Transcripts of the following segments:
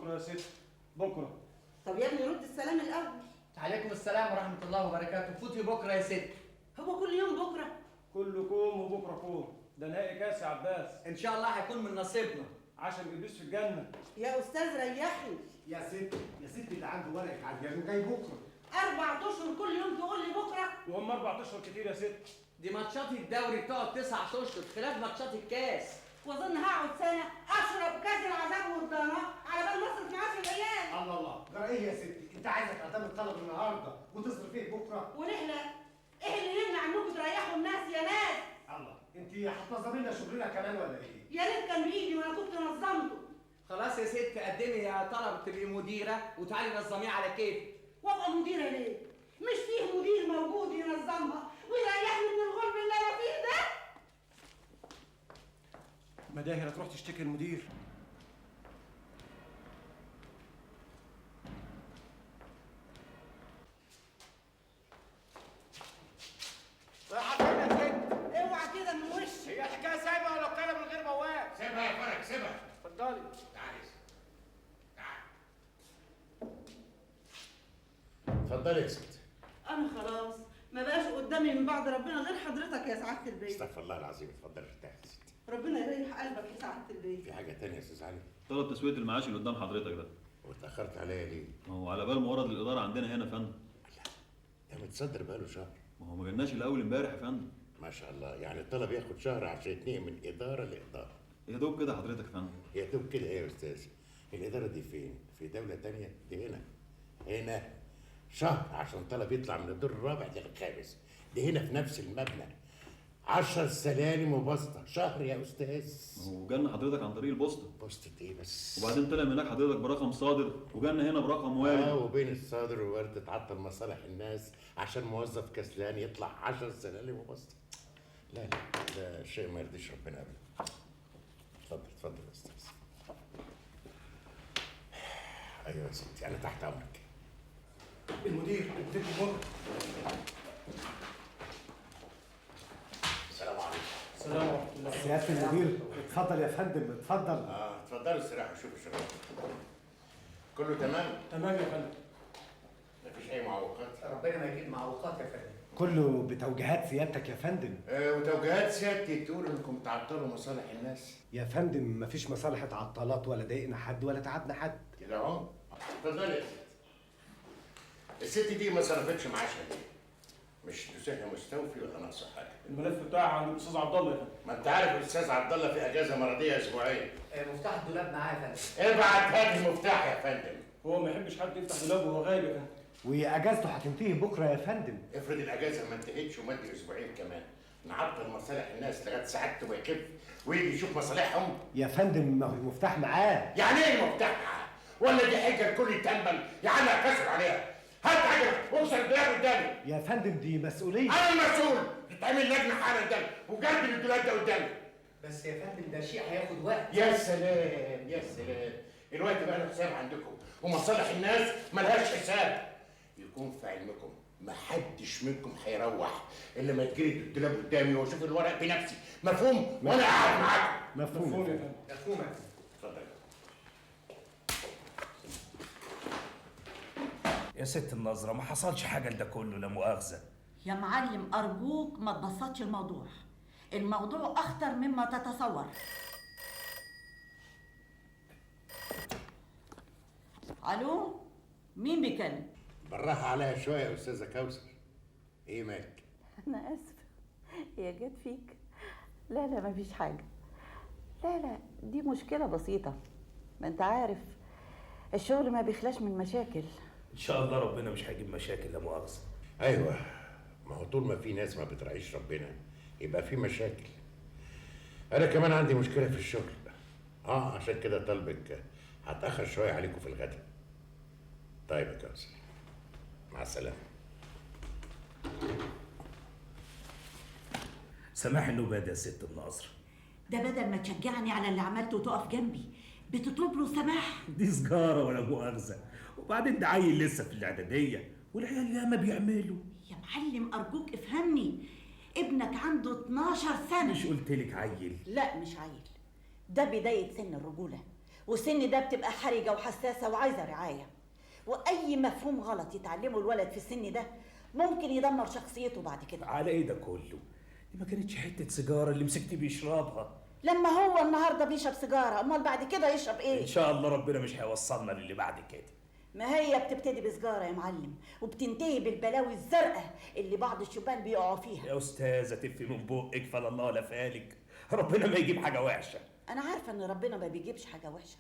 بكره يا ست، بكره. طب يا ابني رد السلام الاول. عليكم السلام ورحمه الله وبركاته. فوتي بكره يا ست. هو كل يوم بكره؟ كل كوم وبكره كوم، ده نهائي كاس يا عباس. ان شاء الله هيكون من نصيبنا. عشان ابليس في الجنه. يا استاذ ريحني. يا ست اللي عنده ورقه عديان جاي بكره. 4 اشهر كل يوم تقول لي بكره؟ وهم 4 اشهر كتير يا ست. دي ماتشات الدوري بتقعد 9 اشهر خلاف ماتشات الكاس. واظن هقعد سنه اشرب كاس العذاب والضناء على بال ما اصرف معاش العيال. الله الله، ده ايه يا ستي؟ انت عايزه تقدمي الطلب النهارده وتصرف ايه بكره؟ ونحن ايه اللي يمنع انكم تريحوا الناس يا ناس؟ الله، انت هتنظمي لنا شغلنا كمان ولا ايه؟ يا ريت كان بايدي وانا كنت نظمته. خلاص يا ست، قدمي يا طلب تبقي مديره وتعالي نظميه على كيفك. وابقى مديره ليه؟ مش فيه مدير موجود ينظمها ويريحني من الغرب اللي انا فيه ده؟ مداهر هتروح تشتكي المدير. رايحه فين يا ست؟ اوعى كده من وشي. هي الحكايه سايبه ولا وكاله من غير بواب؟ سيبها يا فرج، سيبها. اتفضلي. تعالي تعالي. اتفضلي يا ست. انا خلاص ما بقاش قدامي من بعد ربنا غير حضرتك يا سعاده البيت. استغفر الله العظيم، اتفضلي ارتاحي يا ست. ربنا يريح قلبك يا سعاده البيت. في حاجه تانية يا استاذ علي؟ طلب تسويه المعاش اللي قدام حضرتك ده. واتاخرت عليا ليه؟ ما هو على بال ما ورد الاداره عندنا هنا يا فندم. ده متصدر بقاله شهر. ما هو ما جالناش الاول امبارح يا فندم. ما شاء الله، يعني الطلب ياخد شهر عشان يتنقل من اداره لاداره. يا دوب كده حضرتك يا فندم. يا دوب كده ايه يا استاذ؟ الاداره دي فين؟ في دوله تانية؟ دي هنا. هنا شهر عشان طلب يطلع من الدور الرابع للخامس. دي هنا في نفس المبنى. 10 سلالم وبسطه، شهر يا استاذ. ما هو جالنا حضرتك عن طريق البوسطه. بوسطه ايه بس؟ وبعدين طلع من هناك حضرتك برقم صادر وجالنا هنا برقم وارد. وبين الصادر والوارد تعطل مصالح الناس عشان موظف كسلان يطلع 10 سلالم وبسطه. لا لا، ده شيء ما يرضيش ربنا ابدا. اتفضل اتفضل يا استاذ. ايوه يا ستي، انا تحت امرك. المدير بكره. السلام عليكم. السلام ورحمه الله. سياده المدير، اتفضل يا فندم اتفضل. اتفضلوا استريحوا شوفوا الشغل. كله تمام؟ تمام يا فندم. مفيش اي معوقات؟ ربنا ما يجيب معوقات يا فندم. كله بتوجيهات سيادتك يا فندم. وتوجيهات سيادتي تقول انكم تعطلوا مصالح الناس. يا فندم مفيش مصالح اتعطلت ولا ضايقنا حد ولا تعبنا حد. كده اهو. اتفضلي يا ست. الست دي ما صرفتش معاشها ليه؟ مش فلوسها مستوفي ولا ناقصه حاجه؟ الملف بتاعها عند الاستاذ عبد الله يا فندم. ما انت عارف الاستاذ عبد الله في اجازه مرضيه اسبوعين. مفتاح الدولاب معايا يا فندم. ابعت هات المفتاح يا فندم. هو ما يحبش حد يفتح دولابه وهو غايب يا فندم. واجازته هتنتهي بكره يا فندم. افرض الاجازه ما انتهتش ومد اسبوعين كمان، نعطل مصالح الناس لغايه ساعته ما يخف ويجي يشوف مصالحهم. يا فندم ما هو المفتاح معاه. يعني ايه المفتاح معاه؟ ولا دي حجه الكل يتأمل؟ يعني اكسر عليها. هات عجله واوصل الدولاب قدامي. يا فندم دي مسؤوليه. انا المسؤول. تتعمل لجنه حاله قدامي وجنب الدولاب ده قدامي. بس يا فندم ده شيء هياخد وقت. يا سلام يا سلام، الوقت بقى له حساب عندكم ومصالح الناس ملهاش حساب. يكون في علمكم محدش منكم هيروح الا ما يتجري الدولاب قدامي واشوف الورق بنفسي، مفهوم؟ وانا قاعد معاكم. مفهوم يا فندم. مفهوم يا فندم. اتفضل. يا ست النظرة ما حصلش حاجة لده كله، لا مؤاخذة. يا معلم أرجوك ما تبسطش الموضوع. الموضوع أخطر مما تتصور. ألو؟ مين بيكلم؟ بالراحه عليها شويه يا استاذه كوثر. ايه مالك؟ أنا آسفة، هي جت فيك؟ لا لا مفيش حاجة. لا دي مشكلة بسيطة، ما أنت عارف الشغل ما بيخلاش من مشاكل. إن شاء الله ربنا مش هيجيب مشاكل، لا مؤاخذة. ايوه، ما هو طول ما في ناس ما بتراعيش ربنا يبقى في مشاكل. انا كمان عندي مشكله في الشغل. عشان كده طالبك هتاخر شويه عليكم في الغدا. طيب يا كوثر، مع السلامه. سماح النوبات يا ست النظرة. ده بدل ما تشجعني على اللي عملته وتقف جنبي بتطلب له سماح. دي سجارة ولا مؤاخذة، وبعدين ده عيل لسه في الإعدادية والعيال ياما بيعملوا. يا معلم أرجوك افهمني، ابنك عنده 12 سنة. مش قلتلك عيل؟ لا مش عيل، ده بداية سن الرجولة، والسن ده بتبقى حرجة وحساسة وعايزة رعاية، وأي مفهوم غلط يتعلمه الولد في السن ده ممكن يدمر شخصيته بعد كده. على ايه ده كله؟ دي ما كانتش حتة سيجارة اللي مسكتي بيشربها. لما هو النهارده بيشرب سيجارة، امال بعد كده يشرب ايه؟ ان شاء الله ربنا مش هيوصلنا للي بعد كده. ما هي بتبتدي بسجارة يا معلم، وبتنتهي بالبلاوي الزرقاء اللي بعض الشبان بيقعوا فيها. يا استاذة تفي من بقك، فلا الله لا فالك، ربنا ما يجيب حاجة وحشة. انا عارفة ان ربنا ما بيجيبش حاجة وحشة،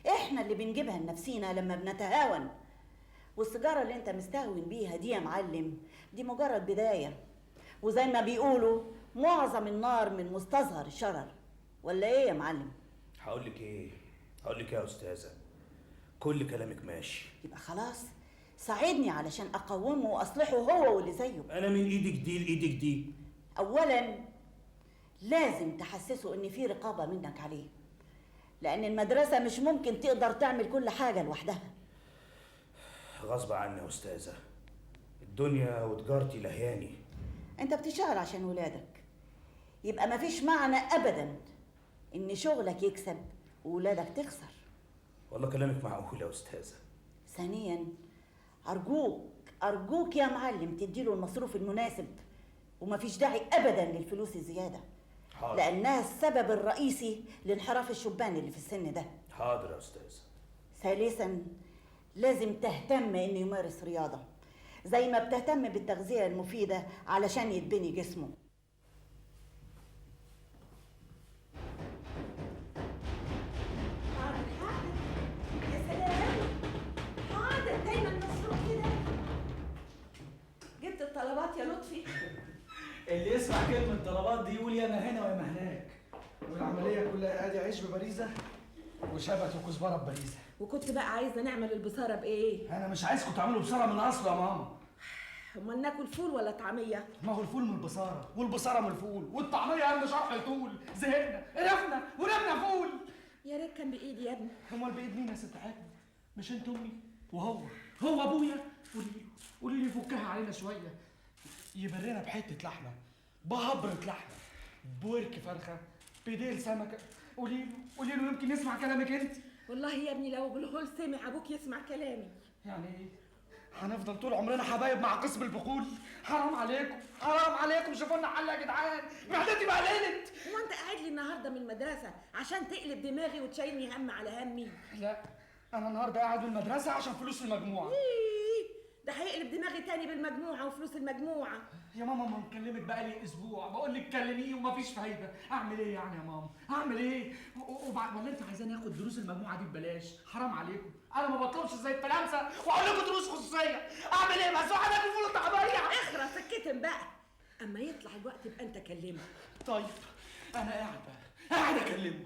احنا اللي بنجيبها لنفسينا لما بنتهاون. والسيجارة اللي انت مستهون بيها دي يا معلم دي مجرد بداية، وزي ما بيقولوا معظم النار من مستصغر الشرر، ولا ايه يا معلم؟ هقول لك ايه يا استاذة، كل كلامك ماشي. يبقى خلاص ساعدني علشان اقومه واصلحه هو واللي زيه. انا من ايدك دي لايدك دي. اولا لازم تحسسه ان في رقابة منك عليه، لان المدرسة مش ممكن تقدر تعمل كل حاجة لوحدها. غصب عني يا استاذة، الدنيا وتجارتي لهياني. انت بتشتغل عشان ولادك، يبقى مفيش معنى ابدا ان شغلك يكسب وولادك تخسر. والله كلامك معقول يا استاذة. ثانيا ارجوك يا معلم تديله المصروف المناسب، ومفيش داعي ابدا للفلوس الزيادة. حاضر. لانها السبب الرئيسي لانحراف الشبان اللي في السن ده. حاضر يا استاذة. ثالثا لازم تهتم انه يمارس رياضة زي ما بتهتم بالتغذية المفيدة علشان يتبني جسمه. يا سلام، حاضر دايما مصروف كده. جبت الطلبات يا لطفي؟ اللي يسمع كلمة طلبات دي يقول يا ما هنا ويا ما هناك. والعمليه كلها ادي عيش ببريزه وشبت وكزبره ببريزه. وكنت بقى عايزه نعمل البصاره بايه؟ انا مش عايزكم تعملوا بصاره من اصله يا ماما. امال ناكل فول ولا طعميه؟ ما هو الفول من البصاره والبصاره من الفول والطعميه عند شرح يطول. زهقنا قرفنا ورمنا فول. يا ريت كان بايدي يا ابني. امال بايد مين يا ست حاتم؟ مش انت امي وهو ابويا. قولي لي فكها علينا شويه، يبرنا بحته لحمه، بهبره لحمه، بورك فرخه، بديل سمكه. قولي له يمكن يسمع كلامك انت. والله يا ابني لو بالهول سمع ابوك يسمع كلامي. يعني ايه؟ هنفضل طول عمرنا حبايب مع قسم البقول؟ حرام عليكم شوفوا لنا حل يا جدعان، معدتي بقللت. هو انت قاعد لي النهارده من المدرسه عشان تقلب دماغي وتشيلني هم على همي؟ لا، انا النهارده قاعد من المدرسه عشان فلوس المجموعه. ده هيقلب دماغي تاني بالمجموعه وفلوس المجموعه. يا ماما ما مكلمك بقالي اسبوع بقول لك كلميه ومفيش فايده. اعمل ايه يعني يا ماما؟ اعمل ايه؟ ولا انت عايزاني اخد دروس المجموعه دي ببلاش؟ حرام عليكم، انا ما بطلبش زي التلامذه واقول لكم دروس خصوصيه. اعمل ايه بس؟ واحد اكل فول الطعميه. اخرس سكتم بقى، اما يطلع الوقت يبقى انت كلمه. طيب انا قاعد اكلمه.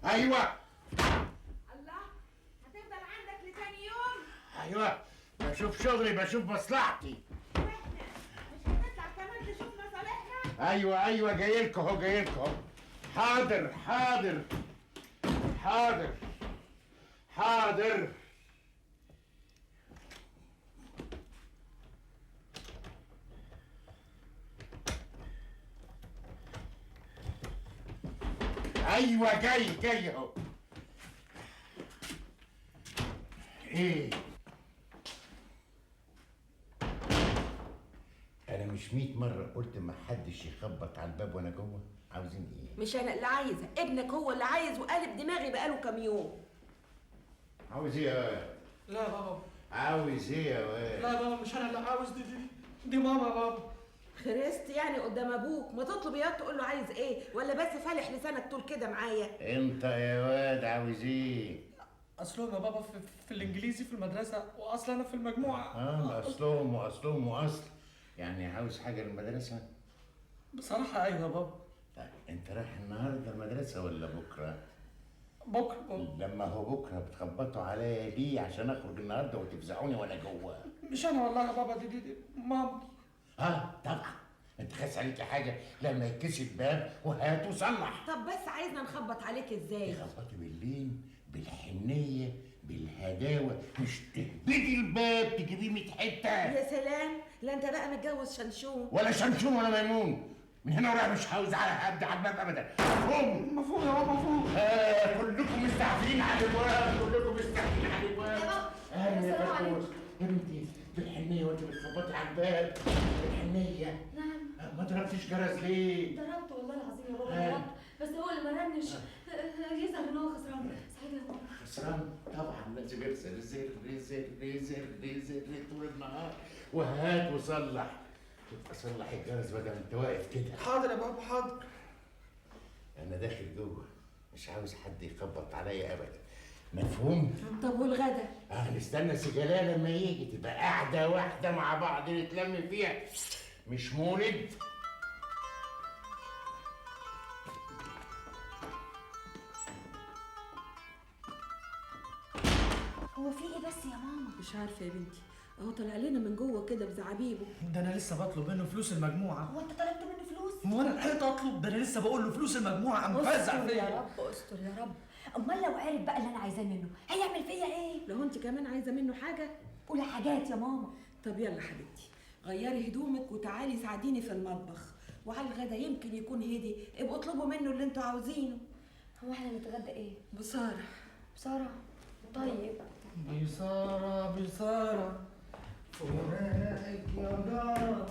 ايوه الله، هتفضل عندك لتاني يوم؟ ايوه، بشوف شغلي بشوف مصلحتي. واحنا مش هنطلع كمان نشوف مصالحنا؟ ايوه جاي لكم اهو. حاضر حاضر. ايوه جاي اهو. ايه؟ انا مش 100 مرة قلت ما حدش يخبط على الباب وانا جوه؟ عاوزين ايه؟ مش انا اللي عايزه، ابنك هو اللي عايز وقالب دماغي بقاله كام يوم. عاوز ايه يا واد؟ لا يا بابا. عاوز ايه يا واد؟ لا يا بابا مش انا اللي عاوز، دي ماما يا بابا. خرست يعني قدام ابوك؟ ما تطلب اياه تقول له عايز ايه، ولا بس فالح لسانك تقول كده معايا؟ انت يا واد عاوز ايه؟ اصلهم يا بابا في الانجليزي في المدرسه، واصل انا في المجموعه. اصلهم واصل. يعني عاوز حاجه للمدرسه؟ بصراحه ايوه يا بابا. انت رايح النهارده المدرسه ولا بكره؟ بكره. لما هو بكره بتخبطوا عليا ليه عشان اخرج النهارده وتفزعوني وانا جوه؟ مش انا والله يا بابا، دي ماما. طبعا. انت خاس عليكي حاجه لما يتكسر الباب وهات وصلح. طب بس عايزنا نخبط عليك ازاي؟ تخبطي بالليل بالحنيه بالهداوه، مش تهبدي الباب تجيبيه 100 حته. يا سلام، لا انت بقى متجوز شنشون ولا شمشون ولا ميمون. من هنا ورايح مش عاوز ابدا على الباب ابدا. مفهوم يا بابا مفهوم. كلكم مستعجلين على الابواب، كلكم مستعجلين على الابواب. يا فاطمه يا بنتي بالحنيه وانت بتخبطي على الباب بالحنيه. نعم. ما ضربتيش جرس ليه؟ ضربت والله العظيم يا بابا ضربت، بس هو اللي ما رنش. يظهر ان هو خسران. صحيح يا بابا. خسران؟ طبعا لازم يغسل زر طول النهار وهات وصلح. اصلح الجرس بدل ما انت واقف كده. حاضر يا بابا حاضر. انا داخل جوه مش عاوز حد يخبط عليا ابدا. مفهوم؟ طب والغدا؟ نستنى سجلاه لما يجي تبقى قاعده واحده مع بعض نتلم فيها، مش مولد. هو في ايه بس يا ماما؟ مش عارفه يا بنتي، اهو طلع لنا من جوه كده بزعابيبه. ده انا لسه بطلب منه فلوس المجموعه. هو انت طلبت منه فلوس؟ هو انا لحقت اطلب؟ ده انا لسه بقول له فلوس المجموعه قام فزع استر فيا. يا رب استر يا رب. امال لو عرف بقى اللي انا عايزاه منه هيعمل فيا ايه؟ لو انت كمان عايزه منه حاجه؟ قولي حاجات يا ماما. طب يلا حبيبتي غيري هدومك وتعالي ساعديني في المطبخ، وعلى الغدا يمكن يكون هدي، ابقوا اطلبوا منه اللي انتوا عاوزينه. هو احنا نتغدى ايه؟ بصارة. بصارة؟ طيب. بصارة فراقك يا جارة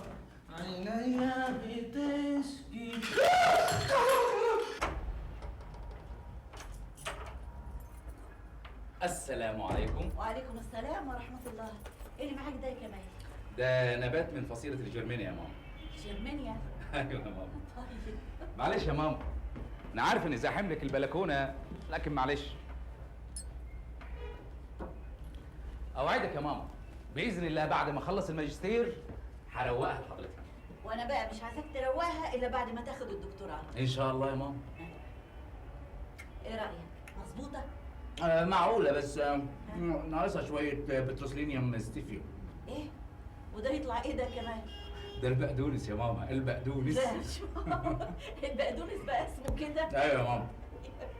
عينيا بتشكي. السلام عليكم. وعليكم السلام ورحمة الله. ايه اللي معاك ده يا كمال؟ ده نبات من فصيلة الجرمينيا يا ماما. جرمانيا؟ ايوه يا ماما. طيب. معلش يا ماما، انا عارف اني زاحم لك البلكونه، لكن معلش. اوعدك يا ماما باذن الله بعد ما اخلص الماجستير هروقها لحضرتك. وانا بقى مش عايزاك تروقها الا بعد ما تاخد الدكتوراه. ان شاء الله يا ماما. ايه رايك؟ مظبوطه؟ معقوله بس ناقصها شويه بتروسلينيوم ستيفيو. ايه؟ وده يطلع ايه ده كمان؟ ده البقدونس يا ماما، البقدونس. لا مش البقدونس بقى اسمه كده؟ ايوه يا ماما.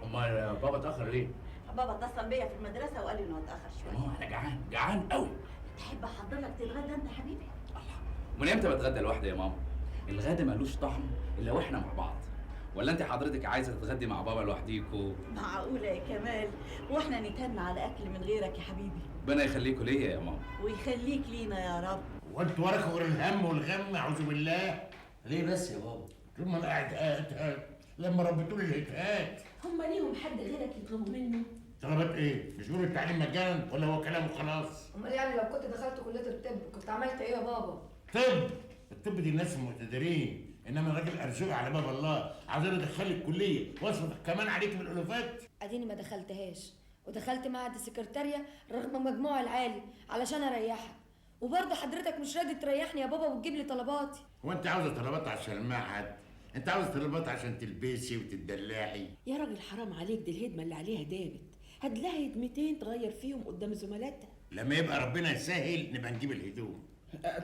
امال بابا اتاخر ليه؟ بابا اتصل بيا في المدرسه وقال لي انه اتاخر شويه. ماما انا جعان قوي. تحب احضر لك تتغدى انت حبيبي؟ من امتى بتغدى لوحدي يا ماما؟ الغدا ملوش طعم الا واحنا مع بعض. ولا انت حضرتك عايزه تتغدي مع بابا لوحديكوا؟ معقوله يا كمال واحنا نتهنى على اكل من غيرك يا حبيبي؟ ربنا يخليكوا ليا يا ماما. ويخليك لينا يا رب. وانت وراك غير الهم والغم اعوذ بالله. ليه بس يا بابا؟ طول ما انا قاعد هات لما ربيتوا لي الهتهات. هم ليهم حد غيرك يطلبوا منه؟ طلبات ايه؟ مش بيقولوا التعليم مجانا ولا هو كلام وخلاص؟ امال يعني لو كنت دخلت كليه الطب كنت عملت ايه يا بابا؟ الطب دي الناس المقتدرين، انما الراجل ارزقه على باب الله، عاوزين ادخلك الكليه واصرف كمان عليك بالالوفات. اديني ما دخلتهاش ودخلت معهد السكرتاريه رغم مجموعي العالي علشان اريحك، وبرضه حضرتك مش راضي تريحني يا بابا وتجيب لي طلباتي. هو انت عاوزه طلبات عشان المعهد؟ انت عاوزه طلبات عشان تلبسي وتدلعي؟ يا راجل حرام عليك، دي الهدمه اللي عليها دامت، هات لها هدمتين تغير فيهم قدام زملاتها. لما يبقى ربنا يسهل نبقى نجيب الهدوم.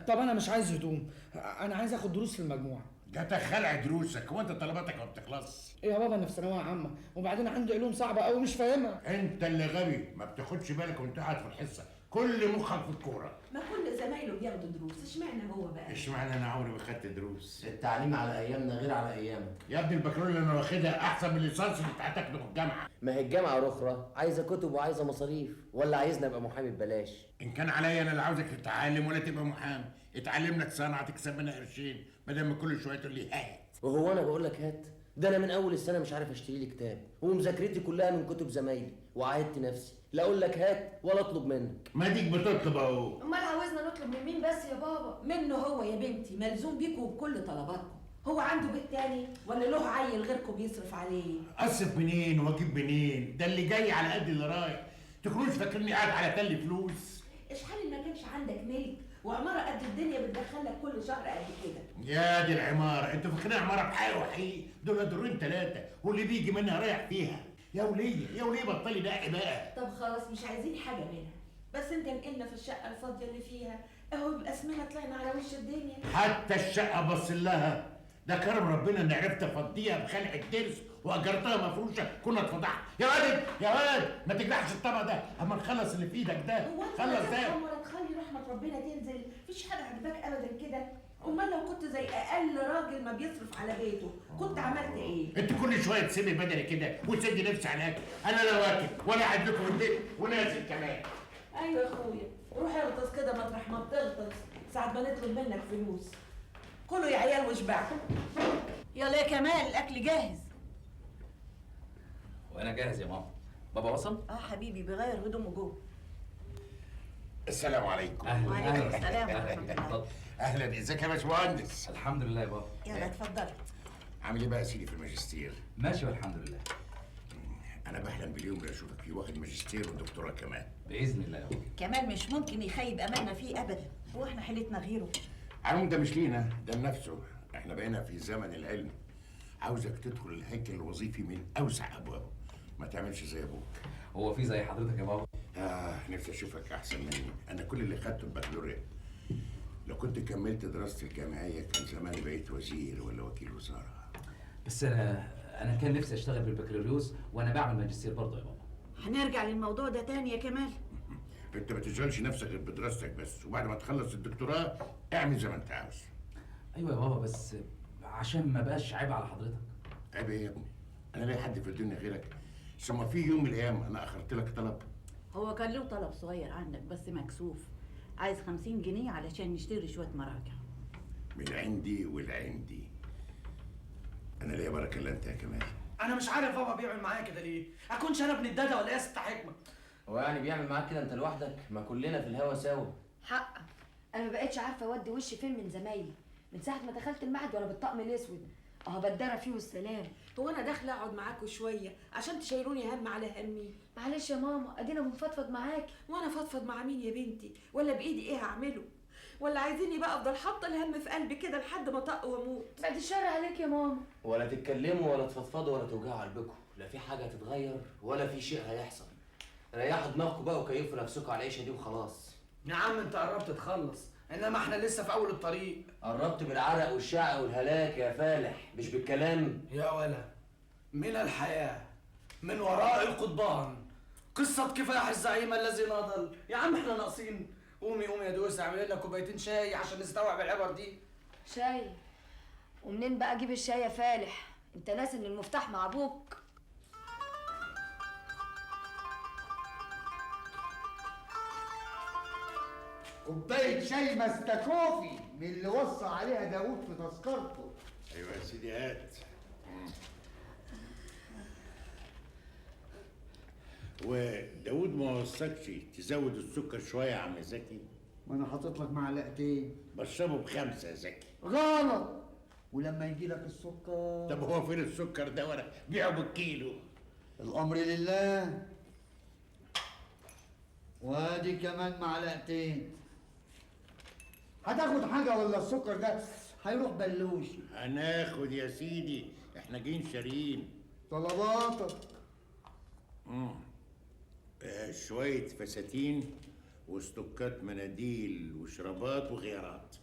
طب انا مش عايز هدوم، انا عايز اخد دروس في المجموعه. تتخلع دروسك، هو انت طلباتك ما بتخلصش؟ ايه يا بابا انا في ثانويه عامه، وبعدين عندي علوم صعبه قوي مش فاهمها. انت اللي غبي، ما بتاخدش بالك وانت قاعد في الحصه، كل مخك في الكوره. ما كل زمايله بياخدوا دروس، اشمعنى هو بقى؟ اشمعنى انا عمري ما خدت دروس؟ التعليم على ايامنا غير على ايامك. يا ابني البكالوريا اللي انا واخدها احسن من الليسانس اللي انت هتاخده في الجامعه. ما هي الجامعه رخره، عايزه كتب وعايزه مصاريف، ولا عايزني ابقى محامي ببلاش؟ ان كان عليا انا اللي عاوزك تتعلم ولا تبقى محامي، اتعلم لك صنعه تكسب منها قرشين بدل ما كل شويه تقول لي هات. وهو انا بقول لك هات؟ ده انا من اول السنه مش عارف اشتري لي كتاب، ومذاكرتي كلها من كتب زمايلي، وعاهدت نفسي لا اقول لك هات ولا اطلب منك. ما ديك بتطلب اهو. امال عاوزنا نطلب من مين بس يا بابا؟ منه هو يا بنتي، ملزوم بيكوا بكل طلباتكم. هو عنده بيت تاني ولا له عيل غيركم بيصرف عليه؟ اصرف منين واجيب منين؟ ده اللي جاي على قد اللي رايح. تكونوش فاكرني قاعد على تل فلوس. اشحال ما كانش عندك ملك وعماره قد الدنيا بتدخلك كل شهر قد كده. يا دي العماره، انتوا فاكرين عماره بحق وحقيقي؟ دول دورين ثلاثه واللي بيجي منها رايح فيها. يا وليه يا وليه بطلي داعي بقى. طب خلاص مش عايزين حاجه منها، بس انت نقلنا في الشقه الفاضيه اللي فيها اهو، يبقى اسمنا طلعنا على وش الدنيا. حتى الشقه بص لها، ده كرم ربنا اني عرفت افضيها بخلع الترس واجرتها مفروشه، كنا اتفضحنا. يا ولد يا ولد ما تجرحش الطبق ده اما نخلص اللي في ايدك ده. هو انت خلص ده ولا تخلي رحمه ربنا تنزل؟ مفيش حاجه عجباك ابدا كده؟ امال لو كنت زي اقل راجل ما بيصرف على بيته كنت عملت ايه؟ انت كل شويه تسيبي بدني كده وتسدي نفسي على الاكل، انا لا واكل ولا قاعد لكم في البيت ونازل كمان. ايوه يا اخويا، روح اغطس كده مطرح ما بتغطس ساعة ما نطلب منك فلوس. كلوا يا عيال واشبعوا. يلا يا كمال الاكل جاهز. وانا جاهز يا ماما. بابا وصل؟ حبيبي بيغير هدومه جوه. السلام عليكم. وعليكم السلام ورحمه الله. اهلا، ازيك يا باشمهندس؟ الحمد لله يا بابا. يلا اتفضل. عامل ايه بقى يا سيدي في الماجستير؟ ماشي والحمد لله. انا بحلم باليوم اللي اشوفك فيه واخد ماجستير ودكتوراه كمان. باذن الله يا بابا. كمال مش ممكن يخيب املنا فيه ابدا، هو احنا حيلتنا غيره. عموما ده مش لينا، ده لنفسه. احنا بقينا في زمن العلم. عاوزك تدخل الهيكل الوظيفي من اوسع ابوابه، ما تعملش زي ابوك. هو في زي حضرتك يا بابا؟ نفسي اشوفك احسن مني. انا كل اللي خدته البكالوريا. لو كنت كملت دراستي الجامعيه كان زماني بقيت وزير ولا وكيل وزاره. بس انا كان نفسي اشتغل بالبكالوريوس وانا بعمل ماجستير برضه يا بابا. هنرجع للموضوع ده تاني يا كمال. انت ما تشغلش نفسك غير بدراستك بس، وبعد ما تخلص الدكتوراه اعمل زي ما انت عاوز. ايوه يا بابا، بس عشان ما بقاش عيب على حضرتك. عيب ايه يا ابني؟ انا لاقي حد في الدنيا غيرك؟ ثم في يوم من الايام انا اخرت لك طلب؟ هو كان له طلب صغير عندك بس مكسوف، عايز 50 جنيه علشان نشتري شويه مراجع. من عندي والعندي. انا ليا بركه الا انت يا كمال. انا مش عارف بابا بيعمل معايا كده ليه؟ اكونش انا ابن الداده ولا ايه يا ست حكمه؟ هو يعني بيعمل معاك كده انت لوحدك؟ ما كلنا في الهوا سوا. حق، انا ما بقتش عارفه اودي وشي فين من زمايلي من ساعه ما دخلت المعهد وانا بالطقم الاسود اهو بدرة فيه والسلام. هو انا داخله اقعد معاكوا شويه عشان تشيلوني هم على همي؟ معلش يا ماما، ادينا بنفضفض معاكي. وانا فضفض مع مين يا بنتي؟ ولا بايدي ايه هعمله؟ ولا عايزيني بقى افضل حاطه الهم في قلبي كده لحد ما اطق واموت؟ بعد الشر عليك يا ماما. ولا تتكلموا ولا تفضفضوا ولا توجعوا قلبكم، لا في حاجه هتتغير ولا في شيء هيحصل. ريحوا دماغكم بقى وكيفوا نفسكم على العيشه دي وخلاص. يا عم انت قربت تخلص، انما احنا لسه في اول الطريق. قربت بالعرق والشعق والهلاك يا فالح، مش بالكلام. يا ولا من الحياه من وراء القضبان قصه كفاح الزعيم الذي ناضل. يا عم احنا ناقصين؟ قومي قومي يا دوسه اعملي لنا كوبايتين شاي عشان نستوعب العبر دي. شاي؟ ومنين بقى اجيب الشاي يا فالح؟ انت ناسي ان المفتاح مع ابوك. كوباية شاي مستكوفي من اللي وصى عليها داوود في تذكرته. ايوه يا سيدي هات. وداوود ما وصاكش تزود السكر شويه يا عم زكي؟ ما انا حاطط لك معلقتين. بشربه ب5 يا زكي. غلط. ولما يجي لك السكر. طب هو فين السكر ده وانا بيعه بالكيلو؟ الامر لله. وادي كمان معلقتين. هتاخد حاجه ولا السكر ده هيروح بلوش؟ هناخد يا سيدي، احنا جايين شاريين. طلباتك. شويه فساتين واستوكات مناديل وشرابات وغيارات.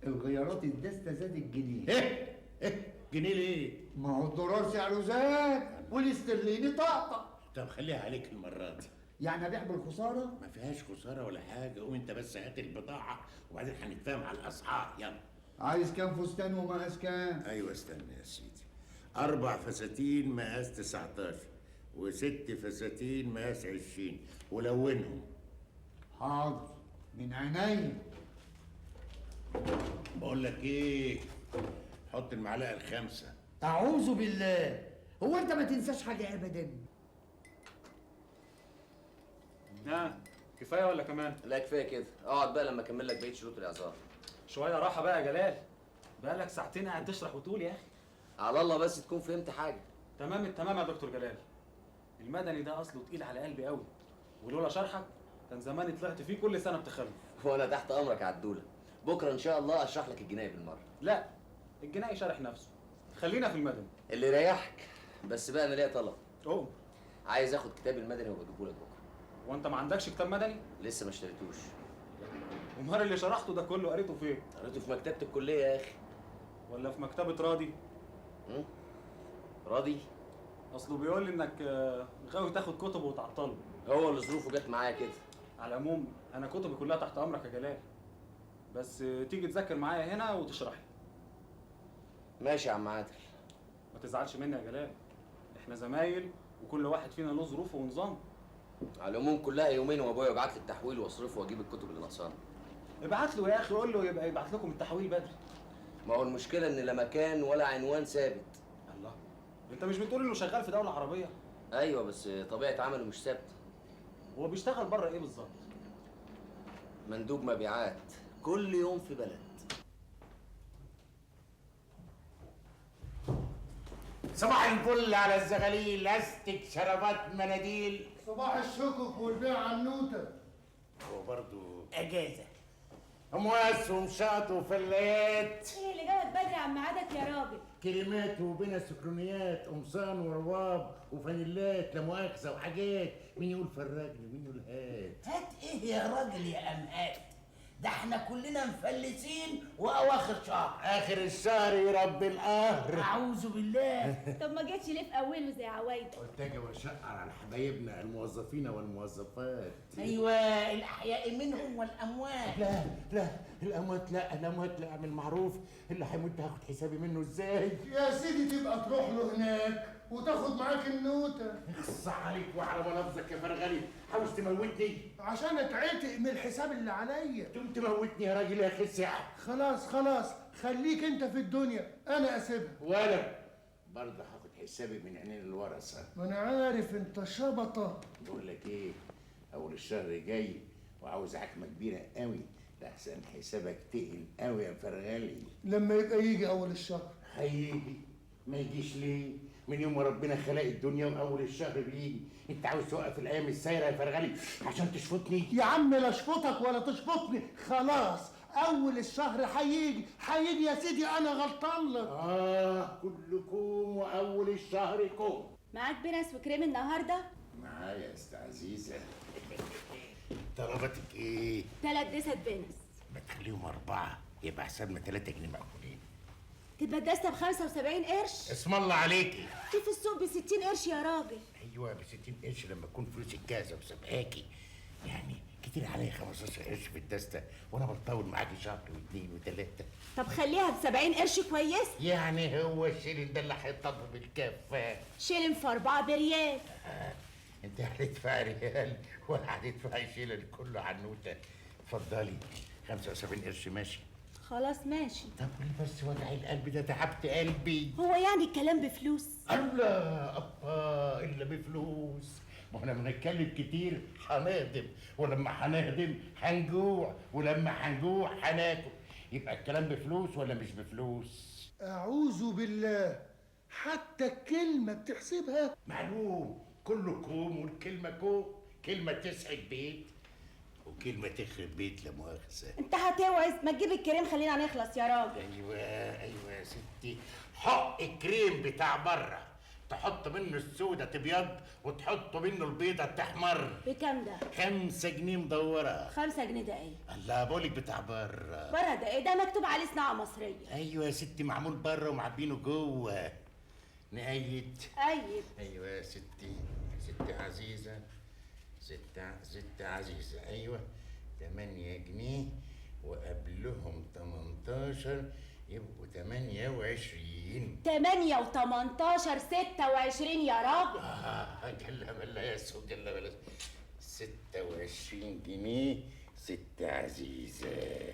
الغيارات الدستة زادت جنيه. ايه؟ جنيه ليه؟ ما هو الدولار سعره زاد والاسترليني طقطق. طب خليها عليك المره دي. يعني ابيع بالخساره؟ ما فيهاش خساره ولا حاجه، قوم انت بس هات البضاعه وبعدين هنتفاهم على الاسعار. يلا. عايز كام فستان ومقاس كام؟ ايوه استنى يا سيدي. 4 فساتين مقاس 19 و6 فساتين مقاس 20 ولونهم. حاضر من عينيا. بقول لك ايه، حط المعلقه الخامسه. اعوذ بالله، هو انت ما تنساش حاجه ابدا؟ كفايه ولا كمان؟ لا كفايه كده، اقعد بقى لما اكمل لك بقيه شروط الاعذار. شويه راحه بقى يا جلال، بقالك ساعتين قاعد تشرح وتقول يا اخي. على الله بس تكون فهمت حاجه. تمام التمام يا دكتور جلال. المدني ده اصله تقيل على قلبي قوي، ولولا شرحك كان زماني طلعت فيه كل سنه بتخلف. وانا تحت امرك يا عدوله، بكره ان شاء الله اشرح لك الجنايه بالمره. لا، الجنائي شارح نفسه، خلينا في المدني. اللي يريحك. بس بقى انا ليا طلب. عايز اخد كتاب المدني وبجيبه لك بكره. وانت ما عندكش كتاب مدني؟ لسه ما اشتريتوش. امال اللي شرحته ده كله قريته فين؟ قريته في مكتبه الكليه يا اخي. ولا في مكتبه راضي؟ راضي؟ اصله بيقول لي انك غاوي تاخد كتب وتعطله. هو اللي ظروفه جت معايا كده. على العموم انا كتبي كلها تحت امرك يا جلال، بس تيجي تذاكر معايا هنا وتشرح لي. ماشي يا عم عادل. ما تزعلش مني يا جلال، احنا زمايل وكل واحد فينا له ظروفه ونظامه. على العموم كلها يومين وابويا يبعت لي التحويل واصرفه واجيب الكتب اللي ناقصانا. ابعت له يا اخي، قول له يبقى يبعت لكم التحويل بدري. ما هو المشكله ان لا مكان ولا عنوان ثابت. الله، انت مش بتقول انه شغال في دوله عربيه؟ ايوه بس طبيعه عمله مش ثابته. هو بيشتغل بره ايه بالظبط؟ مندوب مبيعات، كل يوم في بلد. صباح الفل على الزغاليل، استك شرابات مناديل. صباح الشكك والبيع عنوته. هو برضه اجازه. امواس ومشاط وفلات. ايه اللي جابك بدري عن ميعادك يا راجل؟ كلمات وبين سكرونيات، قمصان ورواب وفانيلات لا مؤاخذه وحاجات. مين يقول فراج ومين يقول هات؟ هات ايه يا راجل يا امهات؟ ده احنا كلنا مفلسين واواخر شهر. اخر الشهر يربي القهر. اعوذ بالله. طب ما جيتش ليه في اوله زي عوايدك؟ قلت اجي واشقر على حبايبنا الموظفين والموظفات. ايوه الاحياء منهم والاموات. لا الاموات لا، الاموات لا. اعمل معروف، اللي هيموت هاخد حسابي منه ازاي؟ يا سيدي تبقى تروح له هناك وتاخد معاك النوته. اخص عليك وعلى منافذك يا فرغلي، عاوز تموتني؟ عشان اتعتق من الحساب اللي عليا. تقوم تموتني يا راجل يا خسع. خلاص خليك انت في الدنيا، انا اسيبها. ولا برضه هاخد حسابي من عينين الورثه. ما انا عارف انت شبطه. بقول لك ايه، اول الشهر جاي وعاوز عكمه كبيره قوي، لحسن حسابك تقل قوي يا فرغلي. لما يبقى يجي اول الشهر. هيجي، ما يجيش ليه؟ من يوم ما ربنا خلق الدنيا واول الشهر بيجي. انت عاوز توقف الايام السايره يا فرغلي عشان تشفطني؟ يا عم لا اشفطك ولا تشفطني، خلاص اول الشهر هيجي يا سيدي، انا غلطان لك. كلكم واول الشهر كوم. معاك بنس وكريم النهارده؟ معايا يا است عزيزه. طلباتك ايه؟ 3 دسات بنس. ما تخليهم 4 يبقى حسابنا 3 جنيه مقبولين. تبقى الدستة ب75 قرش؟ اسم الله عليكي. في السوق ب60 قرش يا راجل. ايوه ب60 قرش لما تكون فلوسك جاهزه وسابقاكي. يعني كتير عليا 15 قرش في الدستة وانا بطول معاكي شهر واثنين وثلاثة. طب خليها ب70 قرش كويس؟ يعني هو الشيلين ده اللي هيطب بالكفة؟ شيلن في 4 بريال. انت هتدفعي ريال ولا هتدفعي شيلن كله عنوته؟ اتفضلي 75 قرش ماشي. خلاص ماشي. طب ليه بس وجع القلب ده؟ تعبت قلبي. هو يعني الكلام بفلوس؟ الله أبا إلا بفلوس. ما احنا بنتكلم كتير هنهضم، ولما هنهضم هنجوع، ولما هنجوع هناكل. يبقى الكلام بفلوس ولا مش بفلوس؟ أعوذ بالله، حتى الكلمة بتحسبها؟ معلوم، كله كوم والكلمة كوم. كلمة تسعد بيت وكلمة تخرب بيت لا مؤاخذة. انت هتوعز، ما تجيب الكريم خلينا نخلص يا راجل. ايوه يا ستي، حق الكريم بتاع بره تحط منه السودة تبيض وتحط منه البيضة تحمر. بكام ده؟ 5 جنيه مدورة. 5 جنيه ده ايه؟ الله بقولك بتاع بره. بره ده ايه؟ ده مكتوب عليه صناعة مصرية. ايوه يا ستي معمول بره ومعبينه جوه. نقيد. أيد. ايوه يا ستي، ست عزيزة، ست عزيزة، ايوه 8 جنيه وقبلهم 18 يبقوا 28. 8 و18 26 يا راجل. جل بلا يا سو جل بلا. 26 جنيه ست عزيزة.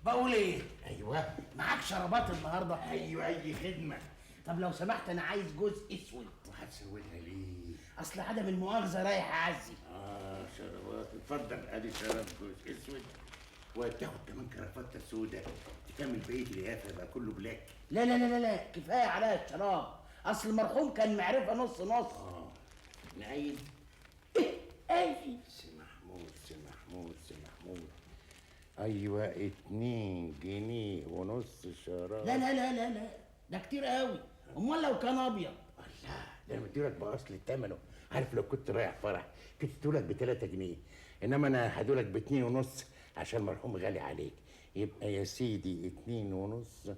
بقول ايه؟ ايوه معاك شرابات النهارده؟ ايوه اي خدمة. طب لو سمحت انا عايز جوز اسود. وهتسويها ليه؟ اصل عدم المؤاخذه رايح اعزي. شرابات اتفضل ادي شراب جوز اسود وتاخد كمان كرافته سودا تكمل بقيه اليافه يبقى كله بلاك. لا لا لا لا لا كفايه عليا الشراب، اصل المرحوم كان معرفه نص نص. نعيد. ايه سي محمود ايوه 2 جنيه ونص شراب. لا لا لا لا لا ده كتير قوي، امال لو كان ابيض. الله ده انا مديلك باصل ثمنه. عارف لو كنت رايح فرح كنت ادولك ب 3 جنيه، انما انا هدولك ب 2 ونص عشان المرحوم غالي عليك. يبقى يا سيدي 2 ونص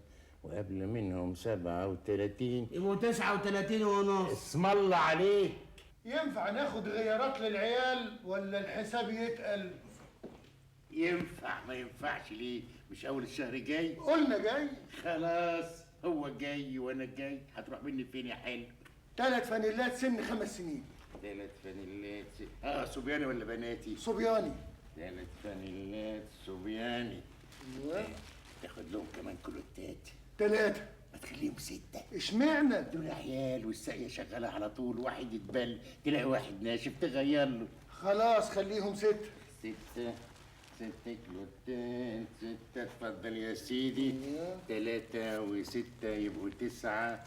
وقبل منهم 37 يبقوا 39 ونص. اسم الله عليك. ينفع ناخد غيارات للعيال ولا الحساب يتقل؟ ينفع ما ينفعش ليه؟ مش اول الشهر جاي؟ قلنا جاي. خلاص هو جاي وانا جاي. هتروح مني فين يا حلو؟ 3 فانيلات سن 5 سنين. 3 فانيلات صبياني ولا بناتي؟ صبياني. 3 فانيلات صبياني. ايوه. تاخد لهم كمان كلوتات. 3. ما تخليهم 6. اشمعنى؟ دول عيال والساقية شغالة على طول، واحد يتبل تلاقي واحد ناشف تغير له. خلاص خليهم 6. 6 كلوتات 6. اتفضل يا سيدي. 3 و6 يبقوا 9.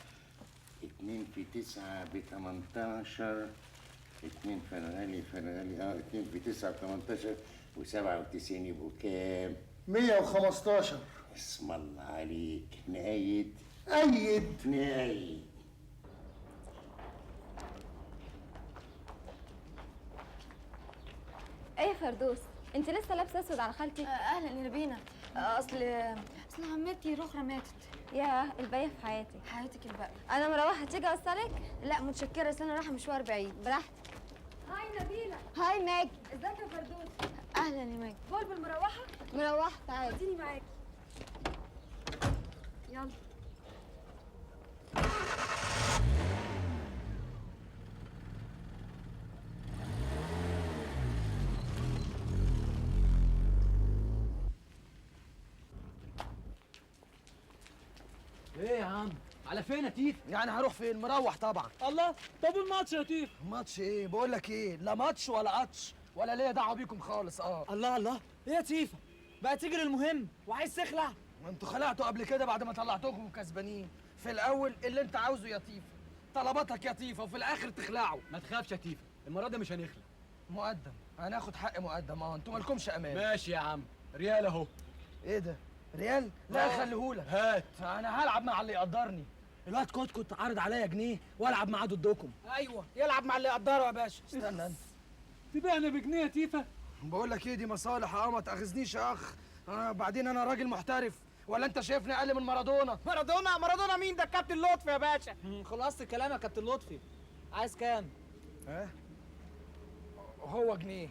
2 في 9 ب 18. 2 فرغلي 2 في 9 ب 18 و97 يبقوا كام؟ 115. اسم الله عليك. نقيد. أيد. نقيد. ايه يا فردوس، انت لسه لابسه اسود على خالتي؟ اهلا يا نبينا. اصل عمتي رخرة ماتت. ياه الباقيه في حياتي. حياتك الباقية. انا مروحه، تيجي اوصلك؟ لا متشكرة، اصل انا رايحة مشوار بعيد. براحتك. هاي نبيلة. هاي ماجي. ازيك يا فردوس؟ اهلا يا ماجي. بلبل مروحة؟ مروحه تعالي. اديني معاكي. يلا. ايه يا عم؟ على فين يا تيف؟ يعني هروح فين؟ مروح طبعا. الله، طب الماتش يا تيف؟ ماتش ايه؟ بقول لك ايه، لا ماتش ولا قطش ولا ليا دعوه بيكم خالص. الله الله، ايه يا تيفا؟ بقى تجري المهم وعايز تخلع؟ ما انتوا خلعتوا قبل كده بعد ما طلعتوكم كسبانين. في الاول اللي انت عاوزه يا تيفا، طلباتك يا تيفا، وفي الاخر تخلعوا. ما تخافش يا تيفا، المره دي مش هنخلع. مقدم، هناخد حق مقدم. انتوا مالكمش امان. ماشي يا عم، ريال اهو. ايه ده؟ ريال؟ لا خليهولك. هات. انا هلعب مع اللي يقدرني. الواد كوت عارض عليا جنيه والعب معاه ضدكم. ايوه، يلعب مع اللي يقدره يا باشا. استنى انت. تبيعنا بجنيه يا تيفا؟ بقول لك ايه، دي مصالح. ما تاخذنيش يا اخ. بعدين انا راجل محترف، ولا انت شايفني اقل من مارادونا؟ مارادونا مين؟ ده الكابتن لطفي يا باشا. خلصت الكلام يا كابتن لطفي. عايز كام؟ هو جنيه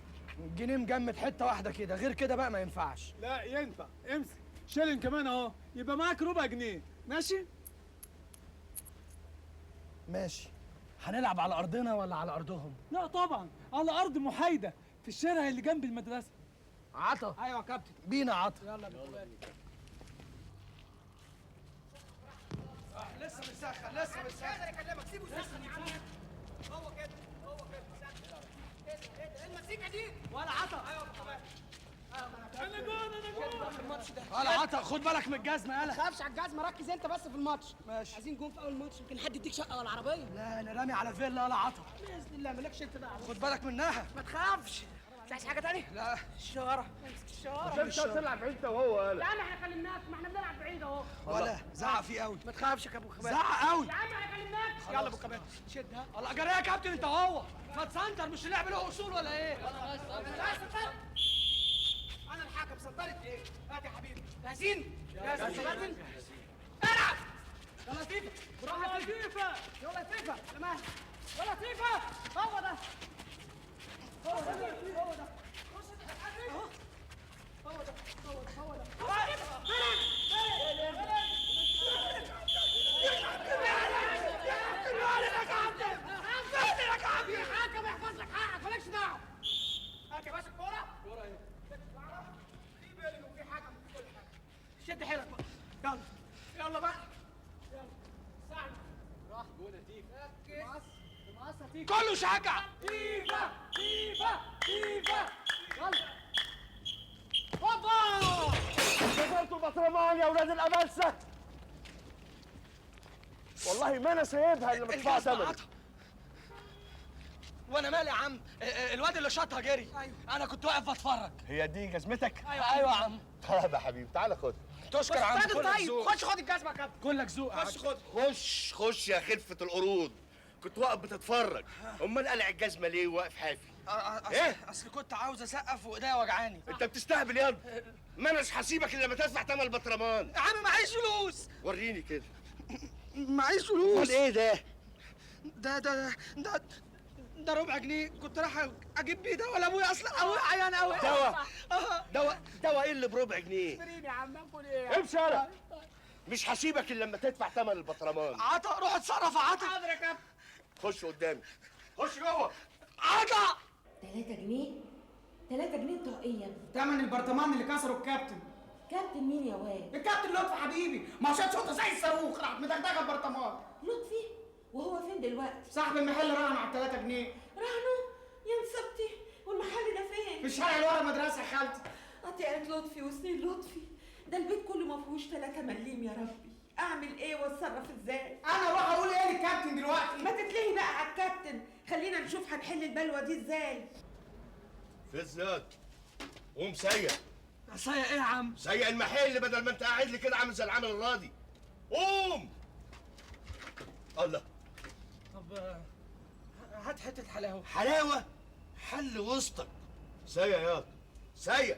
مجمد حته واحده كده، غير كده بقى ما ينفعش. لا ينفع، امسك شيلن كمان اهو، يبقى معاك ربع جنيه. ماشي؟ ماشي. هنلعب على ارضنا ولا على ارضهم؟ لا طبعا على ارض محايده في الشارع اللي جنب المدرسه. عطا. ايوه يا كابتن. بينا عطا. يلا لسه بنسخن. قادر اكلمك، سيبه يسخن يا عم. هو كده ايه المزيكا دي؟ ولا عطا. ايوه انا جون الماتش ده. ولا عطا، خد بالك من الجزمه. ما تخافش على الجزمه، ركز انت بس في الماتش. ماشي. عايزين جون في اول ماتش، يمكن حد يديك شقه ولا عربيه. لا انا رامي على فيلا ولا عطا. باذن الله مالكش انت دعوه. خد بالك منها. ما تخافش. عايز حاجه تاني؟ لا. الشاره. الشاره. عشان انت تلعب بعيد وهو يا عم احنا كلمناك، ما احنا بنلعب بعيد اهو. ولا زعق فيه قوي. ما تخافش يا ابو خباز. زعق قوي. يا عم احنا كلمناك. يلا ابو كباتن شد ها. الله جري يا كابتن انت هو. ما تسنتر، مش اللعب له اصول ولا ايه؟ لا سنتر. انا الحكم، سنترت ايه؟ هات يا حبيبي. جاهزين؟ جاهزين يا كابتن؟ العب. يلا لطيفه، بالراحه يا لطيفه. يلا لطيفه، تمام. يلا لطيفه، هو ده. هو ده. هو ده. اهو. هو ده. هو ده. حكم يحفظ لك حقك، مالكش دعوه. هات يا باشا الكوره. كوره ايه؟ في بالي وفي حكم في كل حاجه. شد حيلك بقى. يلا. يلا بقى. يلا. ساعد. راح جول تيفا. كله شجع. تيفا تيفا تيفا. يلا. هوبا. كسرتوا البطرمان يا ولاد الأملسة. والله ما انا سايبها الا مدفوعه ثمن. وانا مالي يا عم؟ الواد اللي شاطها جري. ايوه انا كنت واقف بتفرج. هي دي جزمتك؟ ايوه يا عم. طيب يا حبيبي تعالى خد. تشكر يا عم. طيب خش خد الجزمه يا كابتن. كلك ذوق. خش خد. خش يا خفة القرود. كنت واقف بتتفرج، امال قلع الجزمه ليه واقف حافي؟ ايه؟ اصل كنت عاوز اسقف وايديا وجعاني. انت بتستهبل ياض. ما اناش هسيبك الا لما تدفع ثمن البطرمان. يا عم معيش فلوس. وريني كده. معيش فلوس. امال ايه ده؟ ده ربع جنيه، كنت رايح اجيب بيه دواء لابويا، اصلا ابويا عيان قوي. دواء ايه اللي بربع جنيه؟ اسبرين يا عم. اكل ايه؟ امشي يالا. مش هسيبك الا لما تدفع ثمن البطرمان. عطا روح اتصرف يا عطا. حاضر يا كابتن. خش قدامي. خش جوه. عطا. 3 جنيه؟ 3 جنيه بتوع ايه يا ابني؟ تمن البرطمان اللي كسره الكابتن. كابتن مين يا واد؟ الكابتن لطفي حبيبي، ما شاط شوطه زي الصاروخ راح مدغدغه البرطمان. لطفي؟ وهو فين دلوقتي؟ صاحب المحل رهن على 3 جنيه. رهنوا؟ يا نسبتي، والمحل ده فين؟ في الشارع اللي ورا المدرسه يا خالتي. قطيعة لطفي وسنين لطفي، ده البيت كله ما فيهوش 3 مليم يا ربي. اعمل ايه واتصرف ازاي؟ انا اروح اقول ايه للكابتن دلوقتي؟ ما تتلهي بقى على الكابتن، خلينا نشوف هنحل البلوه دي ازاي. في زياد. قوم سيء. سيء ايه يا عم؟ سيء المحل بدل ما انت قاعد لي كده عامل زي العامل الراضي. قوم. الله. طب هات حته حلاوه. حلاوه؟ حل وسطك. سيء ياض. سيء.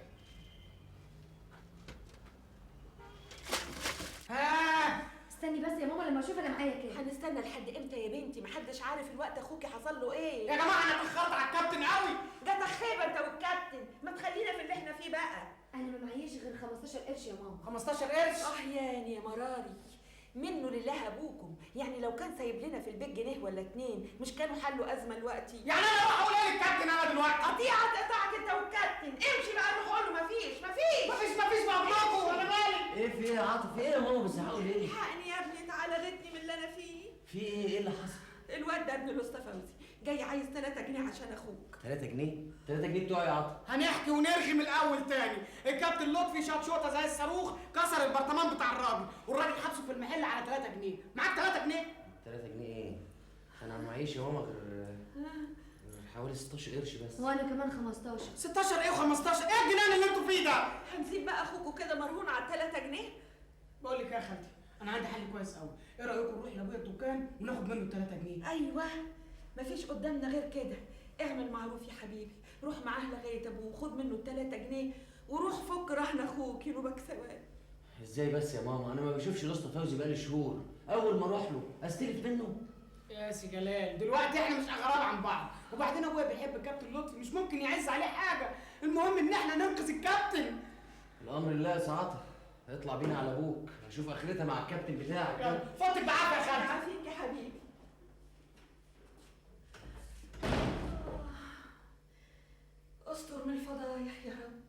استني بس يا ماما لما اشوف انا معايا كام. هنستنى لحد امتى يا بنتي؟ محدش عارف الوقت اخوكي حصل له ايه. يا جماعه انا اتاخرت على الكابتن قوي. ده تخيبه انت والكابتن، ما تخلينا في اللي احنا فيه بقى. انا ما معيش غير 15 قرش يا ماما. 15 قرش؟ ياني يا مراري، منه لله ابوكم. يعني لو كان سايب لنا في البيت جنيه ولا 2 مش كانوا حلوا ازمه دلوقتي. يعني انا اروح اقول ايه للكابتن انا دلوقتي؟ قطيعه تقطعك انت والكابتن. امشي بقى روح قول له مفيش مبروك وانا مالي. ايه في ايه يا عاطف؟ ايه يا ماما بتزعقوا ليه؟ الحقني يا ابني، تعالى غتني من اللي انا فيه. في ايه؟ ايه اللي حصل؟ الواد ده ابن الاستاذ فوزي جاي عايز 3 جنيه عشان اخوك. 3 جنيه؟ 3 جنيه بتوعي يا عاطف. هنحكي ونرغي من الاول تاني. الكابتن لطفي شاط شوطه زي الصاروخ، كسر البرطمان بتاع الراجل، والراجل حبسه في المحل على 3 جنيه. معاك 3 جنيه؟ 3 جنيه ايه؟ انا معيش يا ماما غير حوالي 16 قرش بس. وانا كمان 15. 16 ايه و15؟ ايه الجنان اللي انتوا فيه ده؟ هنسيب بقى اخوكوا كده مرهون على 3 جنيه؟ بقول لك يا خالتي، انا عندي حل كويس قوي. ايه رايكم نروح لابويا الدكان وناخد منه 3 جنيه؟ ايوه، مفيش قدامنا غير كده. اعمل معروف يا حبيبي، روح معاه لغايه ابوه وخد منه 3 جنيه وروح فك رهن اخوك ينوبك ثواب. ازاي بس يا ماما؟ انا ما بشوفش الاسطى فوزي بقالي شهور، اول ما اروح له استلف منه. يا سي جلال، دلوقتي احنا مش اغراب عن بعض، وبعدين ابويا بيحب الكابتن لطفي، مش ممكن يعز عليه حاجه. المهم ان احنا ننقذ الكابتن. الامر لله يا سعاطف، اطلع بينا على ابوك، اشوف اخرتها مع الكابتن بتاعك. يلا فوتك بعافيه يا خالتي. عافيك يا حبيبي. استر من الفضايح يا رب.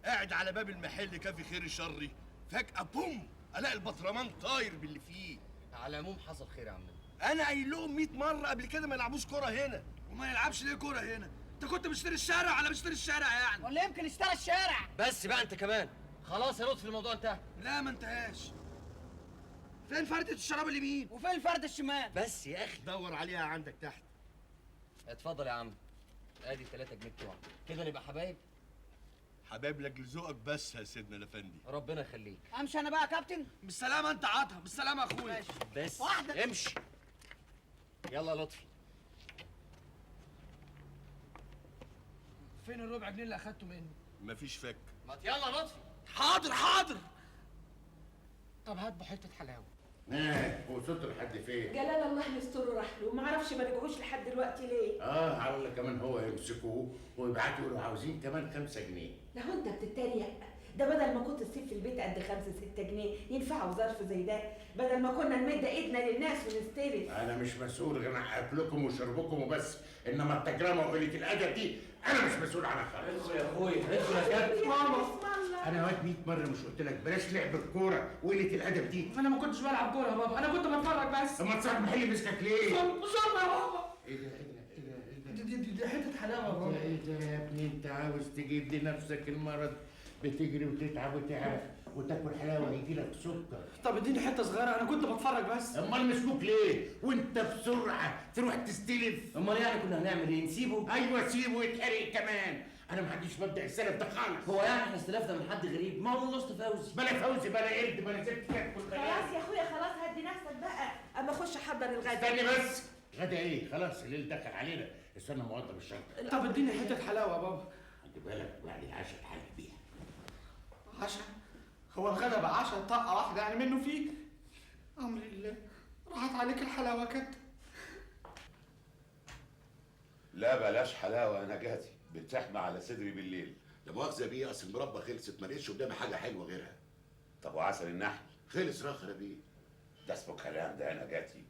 قاعد على باب المحل كافي خير شري، فجأة بوم الاقي البطرمان طاير باللي فيه. على العموم حصل خير يا عمنا. انا قايل لهم 100 مرة قبل كده ما يلعبوش كرة هنا. وما يلعبش ليه كوره هنا؟ انت كنت مشتري الشارع ولا مشتري الشارع يعني؟ ولا يمكن اشترى الشارع. بس بقى انت كمان، خلاص يا لطفي الموضوع انتهى. لا ما انتهاش. فين فردة الشراب اليمين؟ وفين الفرد الشمال؟ بس يا اخي دور عليها عندك تحت. اتفضل يا عم، ادي 3 جنيه بتوعك، كده نبقى حبايب. حبايب لك لذوقك بس يا سيدنا الافندي. ربنا يخليك. امشي انا بقى يا كابتن. بالسلامة انت عطا، بالسلامة يا اخويا. بس واحدة. امشي. يلا لطفي. فين الربع جنيه اللي اخدته مني؟ مفيش فك. ما يلا لطفي. حاضر حاضر. طب هات حته حلاوه. وصلتوا لحد فين؟ جلال الله يستر راح له، ما اعرفش ما رجعوش لحد دلوقتي ليه. على كمان هو يمسكوه ويبعتوا يقولوا عاوزين كمان 5 جنيه. لو انت بتتريق، ده بدل ما كنت تسيب في البيت قد 5-6 جنيه ينفعوا ظرف زي ده، بدل ما كنا نمد ايدنا للناس ونستلف. انا مش مسؤول غير عن اكلكم وشربكم وبس، انما التجرمه وقله الادب دي انا مش مسؤول عنها خالص. ادخل يا اخويا، ادخل يا كابتن. انا وقت 100 مره مش قلت لك بلاش لعب الكوره وقله الادب دي؟ انا ما كنتش بلعب كوره يا بابا، انا كنت بتفرج بس. اما تصاحب محل مسكك ليه؟ صلى يا بابا. ايه ده؟ دي حته حلاوه يا بابا. ايه ده يا ابني؟ انت عاوز تجيب لنفسك المرض، بتجري وتتعب وتعب وتاكل حلاوه يجي لك سكر. طب اديني حته صغيره، انا كنت بتفرج بس. امال مسكوك ليه؟ وانت بسرعه تروح تستلف. امال يعني كنا هنعمل ايه؟ نسيبه؟ ايوه سيبه يتحرق كمان. انا ما عنديش مبدا السلف ده خالص. هو يعني احنا استلفنا من حد غريب؟ ما هو من وسط فوزي. بلا فوزي بلا قرد بلا سبت تاكل. خلاص يا اخويا خلاص، هدي نفسك بقى، اما اخش احضر الغدا. استني بس. غدا ايه؟ خلاص الليل دخل علينا، استنى ما اوضب الشنطه. طب اديني حته حلاوه يا بابا. خلي بالك بعد العشاء اتحلق بيها. عشاء؟ هو الغدا بقى عشاء طاقه واحده يعني منه فيه؟ امر الله، راحت عليك الحلاوه كده. لا بلاش حلاوه يا نجاتي، بتحمى على صدري بالليل. لا مؤاخذه بيه، اصل المربى خلصت، ما لقيتش قدامي حاجه حلوه غيرها. طب وعسل النحل؟ خلص راخر بيه. ده اسمه كلام ده يا نجاتي؟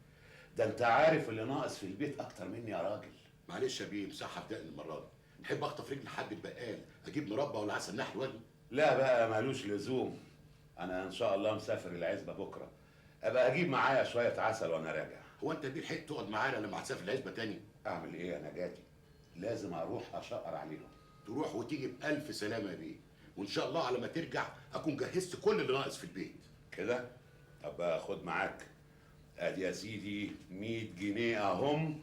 ده انت عارف اللي ناقص في البيت اكتر مني يا راجل. معلش يا بيه، مسحها في دقن المره دي. نحب اخطف رجل حد البقال اجيب مربى ولا عسل نحل واجي؟ لا بقى مالوش لزوم، انا ان شاء الله مسافر العزبه بكره، ابقى اجيب معايا شويه عسل وانا راجع. هو انت بيه لحقت تقعد معانا لما هتسافر العزبه تاني؟ اعمل ايه يا نجاتي؟ لازم اروح اشقر عليهم. تروح وتيجي بألف سلامه يا بيه، وان شاء الله على ما ترجع اكون جهزت كل اللي ناقص في البيت. كده؟ طب خد معاك، ادي يا سيدي 100 جنيه اهم،